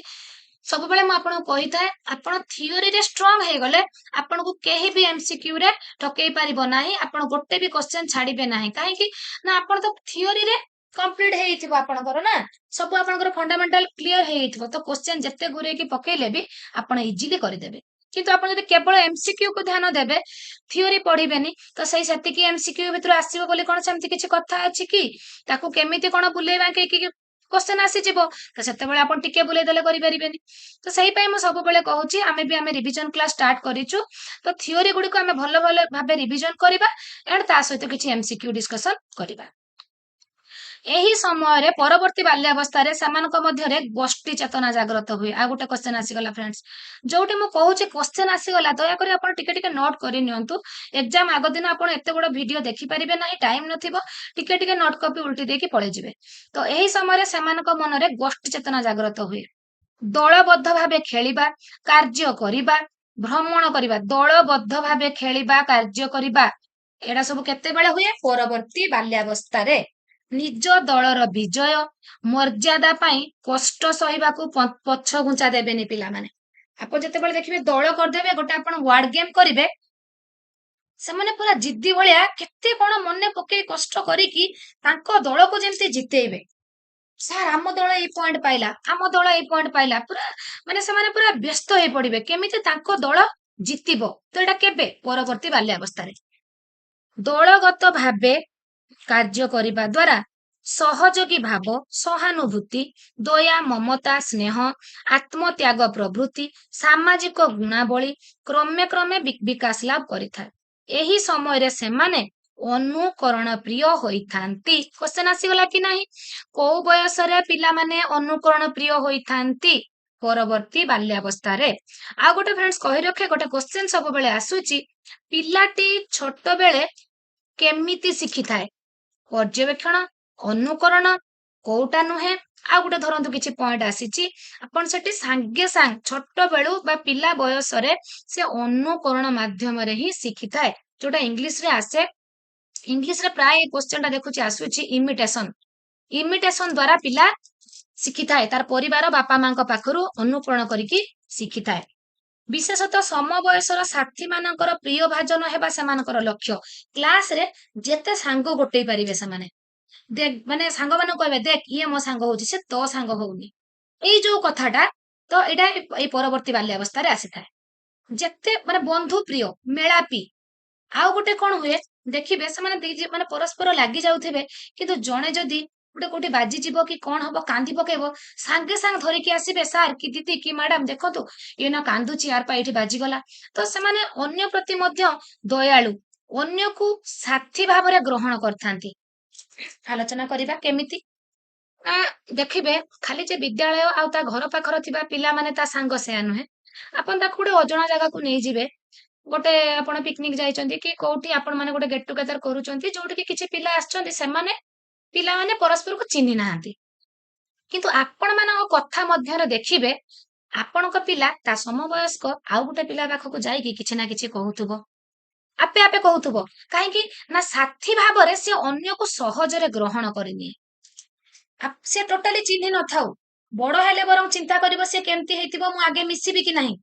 ସବୁବେଳେ ମୁଁ ଆପଣଙ୍କୁ କହିଥାଏ, ଆପଣ ଥିଓରିରେ ଷ୍ଟ୍ରଙ୍ଗ ହେଇଗଲେ ଆପଣଙ୍କୁ କେହି ବି ଏମସିକ୍ୟୁ ରେ ଠକେଇ ପାରିବ ନାହିଁ। ଆପଣ ଗୋଟେ ବି କ୍ୱେଶ୍ଚେନ୍ ଛାଡିବେ ନାହିଁ। କାହିଁକି ନା ଆପଣ ତ ଥିଓରିରେ କମ୍ପ୍ଲିଟ ହେଇଥିବ ଆପଣଙ୍କର ନା, ସବୁ ଆପଣଙ୍କର ଫଣ୍ଡାମେଣ୍ଟାଲ କ୍ଲିୟର ହେଇଯାଇଥିବ। ତ କ୍ୱେଶ୍ଚେନ୍ ଯେତେ ଗୁରେଇକି ପକେଇଲେ ବି ଆପଣ ଇଜିଲି କରିଦେବେ। କିନ୍ତୁ ଆପଣ ଯଦି କେବଳ ଏମସିକ୍ୟୁ କୁ ଧ୍ୟାନ ଦେବେ, ଥିଓରି ପଢିବେନି, ତ ସେଇ ସେତିକି ଏମସିକ୍ୟୁ ଭିତରୁ ଆସିବ ବୋଲି କଣ ସେମିତି କିଛି କଥା ଅଛି କି? ତାକୁ କେମିତି କଣ ବୁଲେଇ ବାଙ୍କେଇକି କ୍ୱେଶ୍ଚେନ୍ ଆସିଯିବ, ତ ସେତେବେଳେ ଆପଣ ଟିକେ ବୁଲେଇ ଦେଲେ କରିପାରିବେନି। ତ ସେଇ ପାଇଁ ମୁଁ ସବୁବେଳେ କହୁଛି, ଆମେ ରିଭିଜନ କ୍ଲାସ ଷ୍ଟାର୍ଟ କରିଛୁ। ତ ଥିଓରି ଗୁଡିକୁ ଆମେ ଭଲ ଭଲ ଭାବେ ରିଭିଜନ କରିବା ଏଣ୍ଡ ତା ସହିତ କିଛି ଏମସିକ୍ୟୁ ଡିସ୍କସନ କରିବା। ଏହି ସମୟରେ ପରବର୍ତ୍ତୀ ବାଲ୍ୟାବସ୍ଥାରେ ସେମାନଙ୍କ ମଧ୍ୟରେ ଗୋଷ୍ଠୀ ଚେତନା ଜାଗ୍ରତ ହୁଏ। ଆଉ ଗୋଟେ କ୍ୱେଶ୍ଚେନ୍ ଆସିଗଲା ଫ୍ରେଣ୍ଡସ୍, ଯୋଉଠି ମୁଁ କହୁଛି କ୍ୱେଶ୍ଚେନ୍ ଆସିଗଲା, ଦୟାକରି ଆପଣ ଟିକେ ଟିକେ ନୋଟ୍ କରି ନିଅନ୍ତୁ। ଏକ୍ଜାମ ଆଗ ଦିନ ଆପଣ ଏତେ ବଡ ଭିଡିଓ ଦେଖିପାରିବେ ନାହିଁ, ଟାଇମ ନଥିବ, ଟିକେ ଟିକେ ନୋଟ୍ କପି ଉଲ୍ଟି ଦେଇକି ପଳେଇଯିବେ। ତ ଏହି ସମୟରେ ସେମାନଙ୍କ ମନରେ ଗୋଷ୍ଠୀ ଚେତନା ଜାଗ୍ରତ ହୁଏ। ଦଳବଦ୍ଧ ଭାବେ ଖେଳିବା, କାର୍ଯ୍ୟ କରିବା, ଭ୍ରମଣ କରିବା। ଦଳବଦ୍ଧ ଭାବେ ଖେଳିବା, କାର୍ଯ୍ୟ କରିବା, ଏଇଟା ସବୁ କେତେବେଳେ ହୁଏ? ପରବର୍ତ୍ତୀ ବାଲ୍ୟାବସ୍ଥାରେ। ନିଜ ଦଳର ବିଜୟ, ମର୍ଯ୍ୟାଦା ପାଇଁ କଷ୍ଟ ସହିବାକୁ ପଛ ଘୁଞ୍ଚା ଦେବେନି ପିଲାମାନେ। ଆପଣ ଯେତେବେଳେ ଦେଖିବେ ଦଳ କରିଦେବେ, ଗୋଟେ ଆପଣ ୱାର୍ଡ ଗେମ୍ କରିବେ, ସେମାନେ ପୁରା ଜିଦ୍ଦି ଭଳିଆ କେତେ କଣ ମନେ ପକେଇ କଷ୍ଟ କରିକି ତାଙ୍କ ଦଳକୁ ଯେମିତି ଜିତେଇବେ। ସାର୍ ଆମ ଦଳ ଏଇ ପଏଣ୍ଟ ପାଇଲା, ଆମ ଦଳ ଏଇ ପଏଣ୍ଟ ପାଇଲା, ପୁରା ମାନେ ସେମାନେ ପୁରା ବ୍ୟସ୍ତ ହେଇ ପଡିବେ କେମିତି ତାଙ୍କ ଦଳ ଜିତିବ। ତ ଏଇଟା କେବେ? ପରବର୍ତ୍ତୀ ବାଲ୍ୟାବସ୍ଥାରେ। ଦଳଗତ ଭାବେ କାର୍ଯ୍ୟ କରିବା ଦ୍ୱାରା ସହଯୋଗୀ ଭାବ, ସହାନୁଭୂତି, ଦୟା, ମମତା, ସ୍ନେହ, ଆତ୍ମତ୍ୟାଗ ପ୍ରଭୃତି ସାମାଜିକ ଗୁଣାବଳୀ କ୍ରମେ କ୍ରମେ ବିକାଶ ଲାଭ କରିଥାଏ। ଏହି ସମୟରେ ସେମାନେ ଅନୁକରଣ ପ୍ରିୟ ହୋଇଥାନ୍ତି। କ୍ୱେଶ୍ଚେନ୍ ଆସିଗଲା କି ନାହିଁ? କୋଉ ବୟସରେ ପିଲାମାନେ ଅନୁକରଣ ପ୍ରିୟ ହୋଇଥାନ୍ତି? ପରବର୍ତ୍ତୀ ବାଲ୍ୟାବସ୍ଥାରେ। ଆଉ ଗୋଟେ ଫ୍ରେଣ୍ଡସ୍ କହି ରଖେ, ଗୋଟେ କ୍ୱେଶ୍ଚେନ୍ ସବୁବେଳେ ଆସୁଛି, ପିଲାଟି ଛୋଟ ବେଳେ କେମିତି ଶିଖିଥାଏ? ପର୍ଯ୍ୟବେକ୍ଷଣ, ଅନୁକରଣ, କୋଉଟା ନୁହେଁ? ଆଉ ଗୋଟେ ଧରନ୍ତୁ କିଛି ପଏଣ୍ଟ ଆସିଛି, ଆପଣ ସେଠି ସାଙ୍ଗେ ସାଙ୍ଗ ଛୋଟ ବେଳୁ ବା ପିଲା ବୟସରେ ସେ ଅନୁକରଣ ମାଧ୍ୟମରେ ହିଁ ଶିଖିଥାଏ। ଯୋଉଟା ଇଂଲିଶରେ ଆସେ, ଇଂଲିଶରେ ପ୍ରାୟ ଏ କ୍ୱେଶ୍ଚେନ୍ ଟା ଦେଖୁଛି ଆସୁଛି ଇମିଟେସନ। ଇମିଟେସନ ଦ୍ୱାରା ପିଲା ଶିଖିଥାଏ, ତାର ପରିବାର ବାପା ମାଙ୍କ ପାଖରୁ ଅନୁକରଣ କରିକି ଶିଖିଥାଏ। ବିଶେଷତଃ ସମବୟସର ସାଥୀ ମାନଙ୍କର ପ୍ରିୟ ଭାଜନ ହେବା ସେମାନଙ୍କର ଲକ୍ଷ୍ୟ। କ୍ଲାସରେ ଯେତେ ସାଙ୍ଗ ଗୋଟେଇ ପାରିବେ ସେମାନେ। ମାନେ ସାଙ୍ଗମାନଙ୍କୁ କହିବେ, ଦେଖ ଇଏ ମୋ ସାଙ୍ଗ ହଉଛି, ସେ ତୋ ସାଙ୍ଗ ହଉନି। ଏଇ ଯୋଉ କଥାଟା, ତ ଏଇଟା ଏଇ ପରବର୍ତ୍ତୀ ବାଲ୍ୟାବସ୍ଥାରେ ଆସିଥାଏ। ଯେତେ ମାନେ ବନ୍ଧୁ ପ୍ରିୟ, ମେଳାପି। ଆଉ ଗୋଟେ କଣ ହୁଏ ଦେଖିବେ, ସେମାନେ ମାନେ ପରସ୍ପର ଲାଗି ଯାଉଥିବେ, କିନ୍ତୁ ଜଣେ ଯଦି ଗୋଟେ କୋଉଠି ବାଜିଯିବ କି କଣ ହବ, କାନ୍ଦି ପକେଇବ, ସାଙ୍ଗେ ସାଙ୍ଗେ ଧରିକି ଆସିବେ, ସାର୍ କି ଦିଦି କି ମ୍ୟାଡାମ ଦେଖନ୍ତୁ ଇଏ ନା କାନ୍ଦୁଛି, ୟାର ପା ଏଇଠି ବାଜିଗଲା। ତ ସେମାନେ ଅନ୍ୟ ପ୍ରତି ମଧ୍ୟ ଦୟାଳୁ, ଅନ୍ୟକୁ ସାଥୀ ଭାବରେ ଗ୍ରହଣ କରିଥାନ୍ତି। ଆଲୋଚନା କରିବା କେମିତି? ଦେଖିବେ ଖାଲି ଯେ ବିଦ୍ୟାଳୟ ଆଉ ତା ଘର ପାଖରେ ଥିବା ପିଲାମାନେ ତା ସାଙ୍ଗ, ସେୟା ନୁହେଁ। ଆପଣ ତାକୁ ଗୋଟେ ଅଜଣା ଜାଗାକୁ ନେଇଯିବେ, ଗୋଟେ ଆପଣ ପିକନିକ ଯାଇଛନ୍ତି କି କୋଉଠି ଆପଣ ମାନେ ଗୋଟେ ଗେଟ ଟୁଗେଦର କରୁଛନ୍ତି, ଯୋଉଠିକି କିଛି ପିଲା ଆସିଛନ୍ତି, ସେମାନେ ପିଲାମାନେ ପରସ୍ପରକୁ ଚିହ୍ନି ନାହାନ୍ତି, କିନ୍ତୁ ଆପଣ ମାନଙ୍କ କଥା ମଧ୍ୟରେ ଦେଖିବେ ଆପଣଙ୍କ ପିଲା ତା ସମବୟସ୍କ ଆଉ ଗୋଟେ ପିଲା ପାଖକୁ ଯାଇକି କିଛି ନା କିଛି କହୁଥିବ, ଆପେ ଆପେ କହୁଥିବ। କାହିଁକି ନା ସାଥୀ ଭାବରେ ସେ ଅନ୍ୟକୁ ସହଜରେ ଗ୍ରହଣ କରିନିଏ। ସେ ଟୋଟାଲି ଚିହ୍ନି ନଥାଉ, ବଡ ହେଲେ ବରଂ ଚିନ୍ତା କରିବ ସେ କେମିତି ହେଇଥିବ, ମୁଁ ଆଗେ ମିଶିବି କି ନାହିଁ,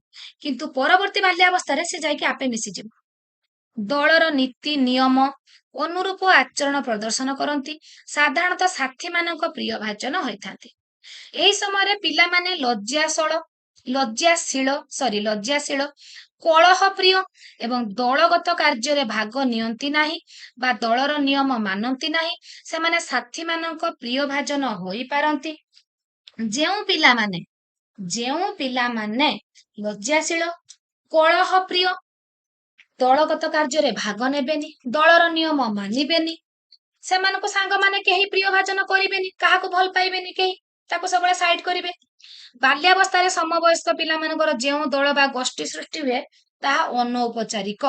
କିନ୍ତୁ ପରବର୍ତ୍ତୀ ବାଲ୍ୟାବସ୍ଥାରେ ସେ ଯାଇକି ଆପେ ମିଶିଯିବ। ଦଳର ନୀତି ନିୟମ ଅନୁରୂପ ଆଚରଣ ପ୍ରଦର୍ଶନ କରନ୍ତି, ସାଧାରଣତଃ ସାଥୀ ମାନଙ୍କ ପ୍ରିୟ ଭାଜନ ହୋଇଥାନ୍ତି। ଏହି ସମୟରେ ପିଲାମାନେ ଲଜ୍ଜାଶୀଳ, କଳହ ପ୍ରିୟ ଏବଂ ଦଳଗତ କାର୍ଯ୍ୟରେ ଭାଗ ନିଅନ୍ତି ନାହିଁ ବା ଦଳର ନିୟମ ମାନନ୍ତି ନାହିଁ, ସେମାନେ ସାଥୀମାନଙ୍କ ପ୍ରିୟ ଭାଜନ ହୋଇପାରନ୍ତି। ଯେଉଁ ପିଲାମାନେ ଲଜ୍ଜାଶୀଳ, କଳହ ପ୍ରିୟ, ଦଳଗତ କାର୍ଯ୍ୟରେ ଭାଗ ନେବେନି, ଦଳର ନିୟମ ମାନିବେନି, ସେମାନଙ୍କୁ ସାଙ୍ଗମାନେ କେହି ପ୍ରିୟ ଭାଜନ କରିବେନି, କାହାକୁ ଭଲ ପାଇବେନି କେହି, ତାକୁ ସବୁବେଳେ ସାଇଡ କରିବେ। ବାଲ୍ୟାବସ୍ଥାରେ ସମବୟସ୍କ ପିଲାମାନଙ୍କର ଯେଉଁ ଦଳ ବା ଗୋଷ୍ଠୀ ସୃଷ୍ଟି ହୁଏ ତାହା ଅନୌପଚାରିକ।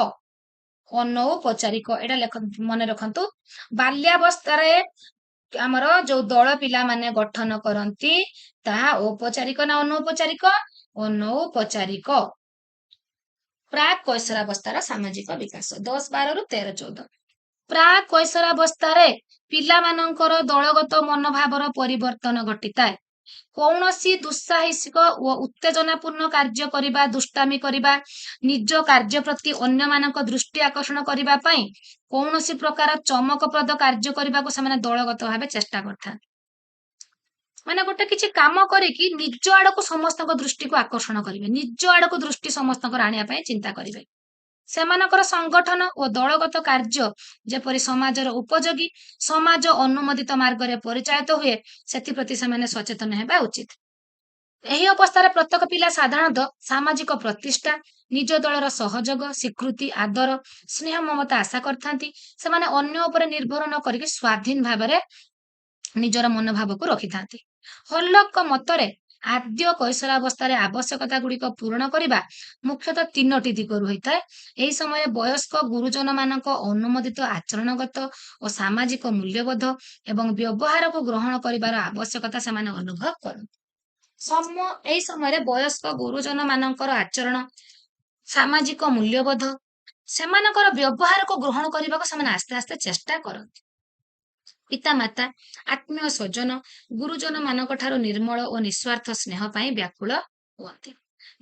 ଏଇଟା ମନେ ରଖନ୍ତୁ। ବାଲ୍ୟାବସ୍ଥାରେ ଆମର ଯୋଉ ଦଳ ପିଲାମାନେ ଗଠନ କରନ୍ତି ତାହା ଔପଚାରିକ ନା ଅନୌପଚାରିକ? ଅନୌପଚାରିକ। ପ୍ରାକ୍ କୈଶୋରାବସ୍ଥାର ସାମାଜିକ ବିକାଶ 10, 12 ରୁ 13, 14। ପ୍ରାକ୍ କୈଶୋରାବସ୍ଥାରେ ପିଲାମାନଙ୍କର ଦଳଗତ ମନୋଭାବର ପରିବର୍ତ୍ତନ ଘଟିଥାଏ। କୌଣସି ଦୁଃସାହସିକ ଓ ଉତ୍ତେଜନାପୂର୍ଣ୍ଣ କାର୍ଯ୍ୟ କରିବା, ଦୁଷ୍ଟାମି କରିବା, ନିଜ କାର୍ଯ୍ୟ ପ୍ରତି ଅନ୍ୟମାନଙ୍କ ଦୃଷ୍ଟି ଆକର୍ଷଣ କରିବା ପାଇଁ କୌଣସି ପ୍ରକାର ଚମକପ୍ରଦ କାର୍ଯ୍ୟ କରିବାକୁ ସେମାନେ ଦଳଗତ ଭାବେ ଚେଷ୍ଟା କରିଥାନ୍ତି। ମାନେ ଗୋଟେ କିଛି କାମ କରିକି ନିଜ ଆଡକୁ ସମସ୍ତଙ୍କ ଦୃଷ୍ଟିକୁ ଆକର୍ଷଣ କରିବେ, ନିଜ ଆଡକୁ ଦୃଷ୍ଟି ସମସ୍ତଙ୍କର ଆଣିବା ପାଇଁ ଚିନ୍ତା କରିବେ। ସେମାନଙ୍କର ସଂଗଠନ ଓ ଦଳଗତ କାର୍ଯ୍ୟ ଯେପରି ସମାଜର ଉପଯୋଗୀ, ସମାଜ ଅନୁମୋଦିତ ମାର୍ଗରେ ପରିଚାଳିତ ହୁଏ, ସେଥିପ୍ରତି ସେମାନେ ସଚେତନ ହେବା ଉଚିତ। ଏହି ଅବସ୍ଥାରେ ପ୍ରତ୍ୟେକ ପିଲା ସାଧାରଣତଃ ସାମାଜିକ ପ୍ରତିଷ୍ଠା, ନିଜ ଦଳର ସହଯୋଗ, ସ୍ୱୀକୃତି, ଆଦର, ସ୍ନେହ, ମମତା ଆଶା କରିଥାନ୍ତି। ସେମାନେ ଅନ୍ୟ ଉପରେ ନିର୍ଭର ନ କରିକି ସ୍ୱାଧୀନ ଭାବରେ ନିଜର ମନୋଭାବକୁ ରଖିଥାନ୍ତି। ହର୍ଲକଙ୍କ ମତରେ ଆଦ୍ୟ କୈଶୋରାବସ୍ଥାରେ ଆବଶ୍ୟକତା ଗୁଡିକ ପୂରଣ କରିବା ମୁଖ୍ୟତଃ 3ଟି ଦିଗରୁ ହୋଇଥାଏ। ଏହି ସମୟରେ ବୟସ୍କ ଗୁରୁଜନ ମାନଙ୍କ ଅନୁମୋଦିତ ଆଚରଣଗତ ଓ ସାମାଜିକ ମୂଲ୍ୟବୋଧ ଏବଂ ବ୍ୟବହାରକୁ ଗ୍ରହଣ କରିବାର ଆବଶ୍ୟକତା ସେମାନେ ଅନୁଭବ କରନ୍ତି। ଏହି ସମୟରେ ବୟସ୍କ ଗୁରୁଜନ ମାନଙ୍କର ଆଚରଣ, ସାମାଜିକ ମୂଲ୍ୟବୋଧ, ସେମାନଙ୍କର ବ୍ୟବହାରକୁ ଗ୍ରହଣ କରିବାକୁ ସେମାନେ ଆସ୍ତେ ଆସ୍ତେ ଚେଷ୍ଟା କରନ୍ତି। ପିତାମାତା, ଆତ୍ମୀୟ ସ୍ୱଜନ, ଗୁରୁଜନ ମାନଙ୍କ ଠାରୁ ନିର୍ମଳ ଓ ନିଃସ୍ୱାର୍ଥ ସ୍ନେହ ପାଇଁ ବ୍ୟାକୁଳ ହୁଅନ୍ତି।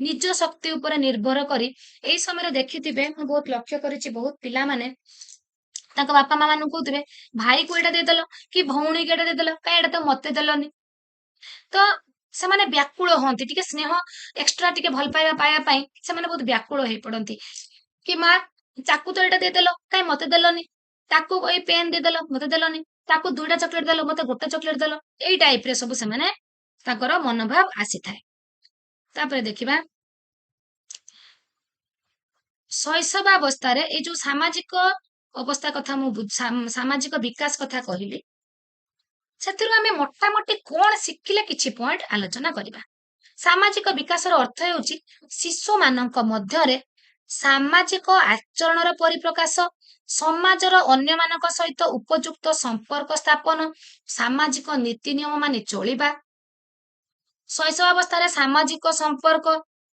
ନିଜ ଶକ୍ତି ଉପରେ ନିର୍ଭର କରି ଏଇ ସମୟରେ ଦେଖିଥିବେ, ମୁଁ ବହୁତ ଲକ୍ଷ୍ୟ କରିଛି, ବହୁତ ପିଲାମାନେ ତାଙ୍କ ବାପା ମା ମାନଙ୍କୁ କହୁଥିବେ ଭାଇକୁ ଏଇଟା ଦେଇଦେଲ କି ଭଉଣୀକୁ ଏଇଟା ଦେଇଦେଲ, କାଇଁ ଏଇଟା ତ ମତେ ଦେଲନି। ତ ସେମାନେ ବ୍ୟାକୁଳ ହୁଅନ୍ତି, ଟିକେ ସ୍ନେହ ଏକ୍ସଟ୍ରା ଟିକେ ଭଲ ପାଇବା ପାଇବା ପାଇଁ ସେମାନେ ବହୁତ ବ୍ୟାକୁଳ ହେଇ ପଡନ୍ତି। କି ମା ତାକୁ ତ ଏଇଟା ଦେଇଦେଲ, କାଇଁ ମତେ ଦେଲନି, ତାକୁ ଏଇ ପେନ୍ ଦେଇଦେଲ ମତେ ଦେଲନି, ତାକୁ 2ଟା ଚକୋଲେଟ ଦେଲ ମତେ 1ଟା ଚକୋଲେଟ ଦେଲ, ଏଇ ଟାଇପରେ ସବୁ ସେମାନେ ତାଙ୍କର ମନୋଭାବ ଆସିଥାଏ। ତାପରେ ଦେଖିବା ଶୈଶବାବସ୍ଥାରେ ଏଇ ଯୋଉ ସାମାଜିକ ଅବସ୍ଥା କଥା ମୁଁ ସାମାଜିକ ବିକାଶ କଥା କହିଲି, ସେଥିରୁ ଆମେ ମୋଟାମୋଟି କଣ ଶିଖିଲେ କିଛି ପଏଣ୍ଟ ଆଲୋଚନା କରିବା। ସାମାଜିକ ବିକାଶର ଅର୍ଥ ହେଉଛି ଶିଶୁ ମାନଙ୍କ ମଧ୍ୟରେ ସାମାଜିକ ଆଚରଣର ପରିପ୍ରକାଶ, ସମାଜର ଅନ୍ୟମାନଙ୍କ ସହିତ ଉପଯୁକ୍ତ ସମ୍ପର୍କ ସ୍ଥାପନ, ସାମାଜିକ ନୀତି ନିୟମ ମାନି ଚଳିବା। ଶୈଶବାବସ୍ଥାରେ ସାମାଜିକ ସମ୍ପର୍କ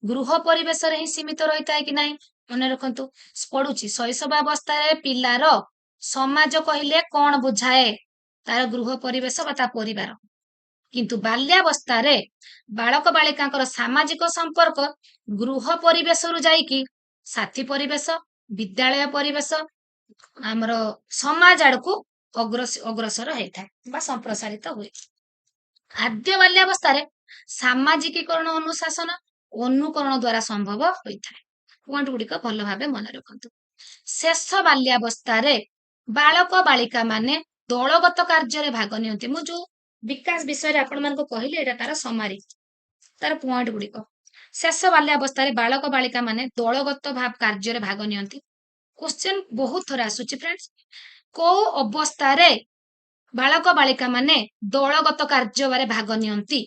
ଗୃହ ପରିବେଶରେ ହିଁ ସୀମିତ ରହିଥାଏ କି ନାହିଁ, ମନେ ରଖନ୍ତୁ। ପଢୁଛି, ଶୈଶବାବସ୍ଥାରେ ପିଲାର ସମାଜ କହିଲେ କଣ ବୁଝାଏ? ତାର ଗୃହ ପରିବେଶ ବା ତା ପରିବାର। କିନ୍ତୁ ବାଲ୍ୟାବସ୍ଥାରେ ବାଳକ ବାଳିକାଙ୍କର ସାମାଜିକ ସମ୍ପର୍କ ଗୃହ ପରିବେଶରୁ ଯାଇକି ସାଥୀ ପରିବେଶ, ବିଦ୍ୟାଳୟ ପରିବେଶ, ଆମର ସମାଜ ଆଡକୁ ଅଗ୍ରସର ହେଇଥାଏ ବା ସମ୍ପ୍ରସାରିତ ହୁଏ। ଆଦ୍ୟ ବାଲ୍ୟାବସ୍ଥାରେ ସାମାଜିକୀକରଣ, ଅନୁଶାସନ, ଅନୁକରଣ ଦ୍ଵାରା ସମ୍ଭବ ହୋଇଥାଏ। ପଏଣ୍ଟ ଗୁଡିକ ଭଲ ଭାବେ ମନେ ରଖନ୍ତୁ। ଶେଷ ବାଲ୍ୟାବସ୍ଥାରେ ବାଳକ ବାଳିକା ମାନେ ଦଳଗତ କାର୍ଯ୍ୟରେ ଭାଗ ନିଅନ୍ତି। ମୁଁ ଯୋଉ ବିକାଶ ବିଷୟରେ ଆପଣ ମାନଙ୍କୁ କହିଲି, ଏଇଟା ତାର ସମାରି, ତାର ପଏଣ୍ଟ ଗୁଡିକ। ଶେଷ ବାଲ୍ୟାବସ୍ଥାରେ ବାଳକ ବାଳିକା ମାନେ ଦଳଗତ କାର୍ଯ୍ୟରେ ଭାଗ ନିଅନ୍ତି। କ୍ୱେଶ୍ଚନ ବହୁତ ଥର ଆସୁଛି ଫ୍ରେଣ୍ଡସ୍, କୋଉ ଅବସ୍ଥାରେ ବାଳକ ବାଳିକା ମାନେ ଦଳଗତ କାର୍ଯ୍ୟରେ ଭାଗ ନିଅନ୍ତି,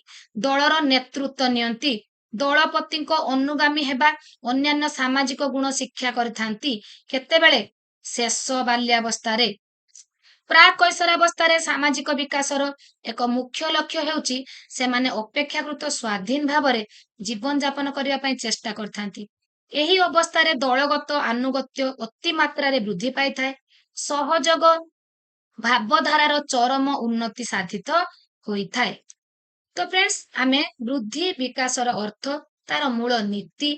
ଦଳର ନେତୃତ୍ୱ ନିଅନ୍ତି, ଦଳପତିଙ୍କ ଅନୁଗାମୀ ହେବା, ଅନ୍ୟାନ୍ୟ ସାମାଜିକ ଗୁଣ ଶିକ୍ଷା କରିଥାନ୍ତି? କେତେବେଳେ? ଶେଷ ବାଲ୍ୟାବସ୍ଥାରେ। ପ୍ରାକ୍ କୈଶୋରାବସ୍ଥାରେ ସାମାଜିକ ବିକାଶର ଏକ ମୁଖ୍ୟ ଲକ୍ଷ୍ୟ ହେଉଛି ସେମାନେ ଅପେକ୍ଷାକୃତ ସ୍ୱାଧୀନ ଭାବରେ ଜୀବନ ଯାପନ କରିବା ପାଇଁ ଚେଷ୍ଟା କରିଥାନ୍ତି। ଏହି ଅବସ୍ଥାରେ ଦଳଗତ ଆନୁଗତ୍ୟ ଅତି ମାତ୍ରାରେ ବୃଦ୍ଧି ପାଇଥାଏ। ସହଯୋଗ ଭାବଧାରାର ଚରମ ଉନ୍ନତି ସାଧିତ ହୋଇଥାଏ। ତ ଫ୍ରେଣ୍ଡସ୍, ଆମେ ବୃଦ୍ଧି ବିକାଶର ଅର୍ଥ, ତାର ମୂଳ ନୀତି,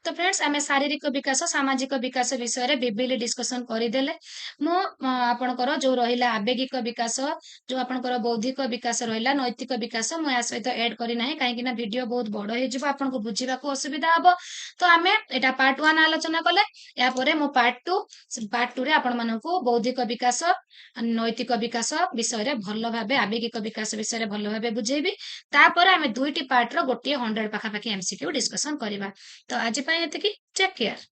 तो फ्रेंड्स आमे शारीरिक विकास सामाजिक विकास विषय विभिन्न डिस्कसन करदेले मु आपणकर जो रहिला आवेगिक विकास जो आपणकर बौद्धिक विकास रहिला नैतिक विकास मु या सहित ऐड करी नाही काहेकि ना वीडियो बहुत बड़ हो जिवो आपनको बुझीबा को असुविधा हबो तो आमे एटा पार्ट 1 आलोचना कले या परे मु पार्ट 2 रे आपण मानको बौद्धिक विकास नैतिक विकास विषय रे भलो भाबे आवेगिक विकास विषय रे भलो भाबे बुझेबी तापर आमे दुईटी पार्ट रो गोटे 100 पाखा पाखी एमसीक्यू डिस्कसन करिबा तो आज ପାଇଁ ଏତିକି ଟେକ୍ କେୟାର।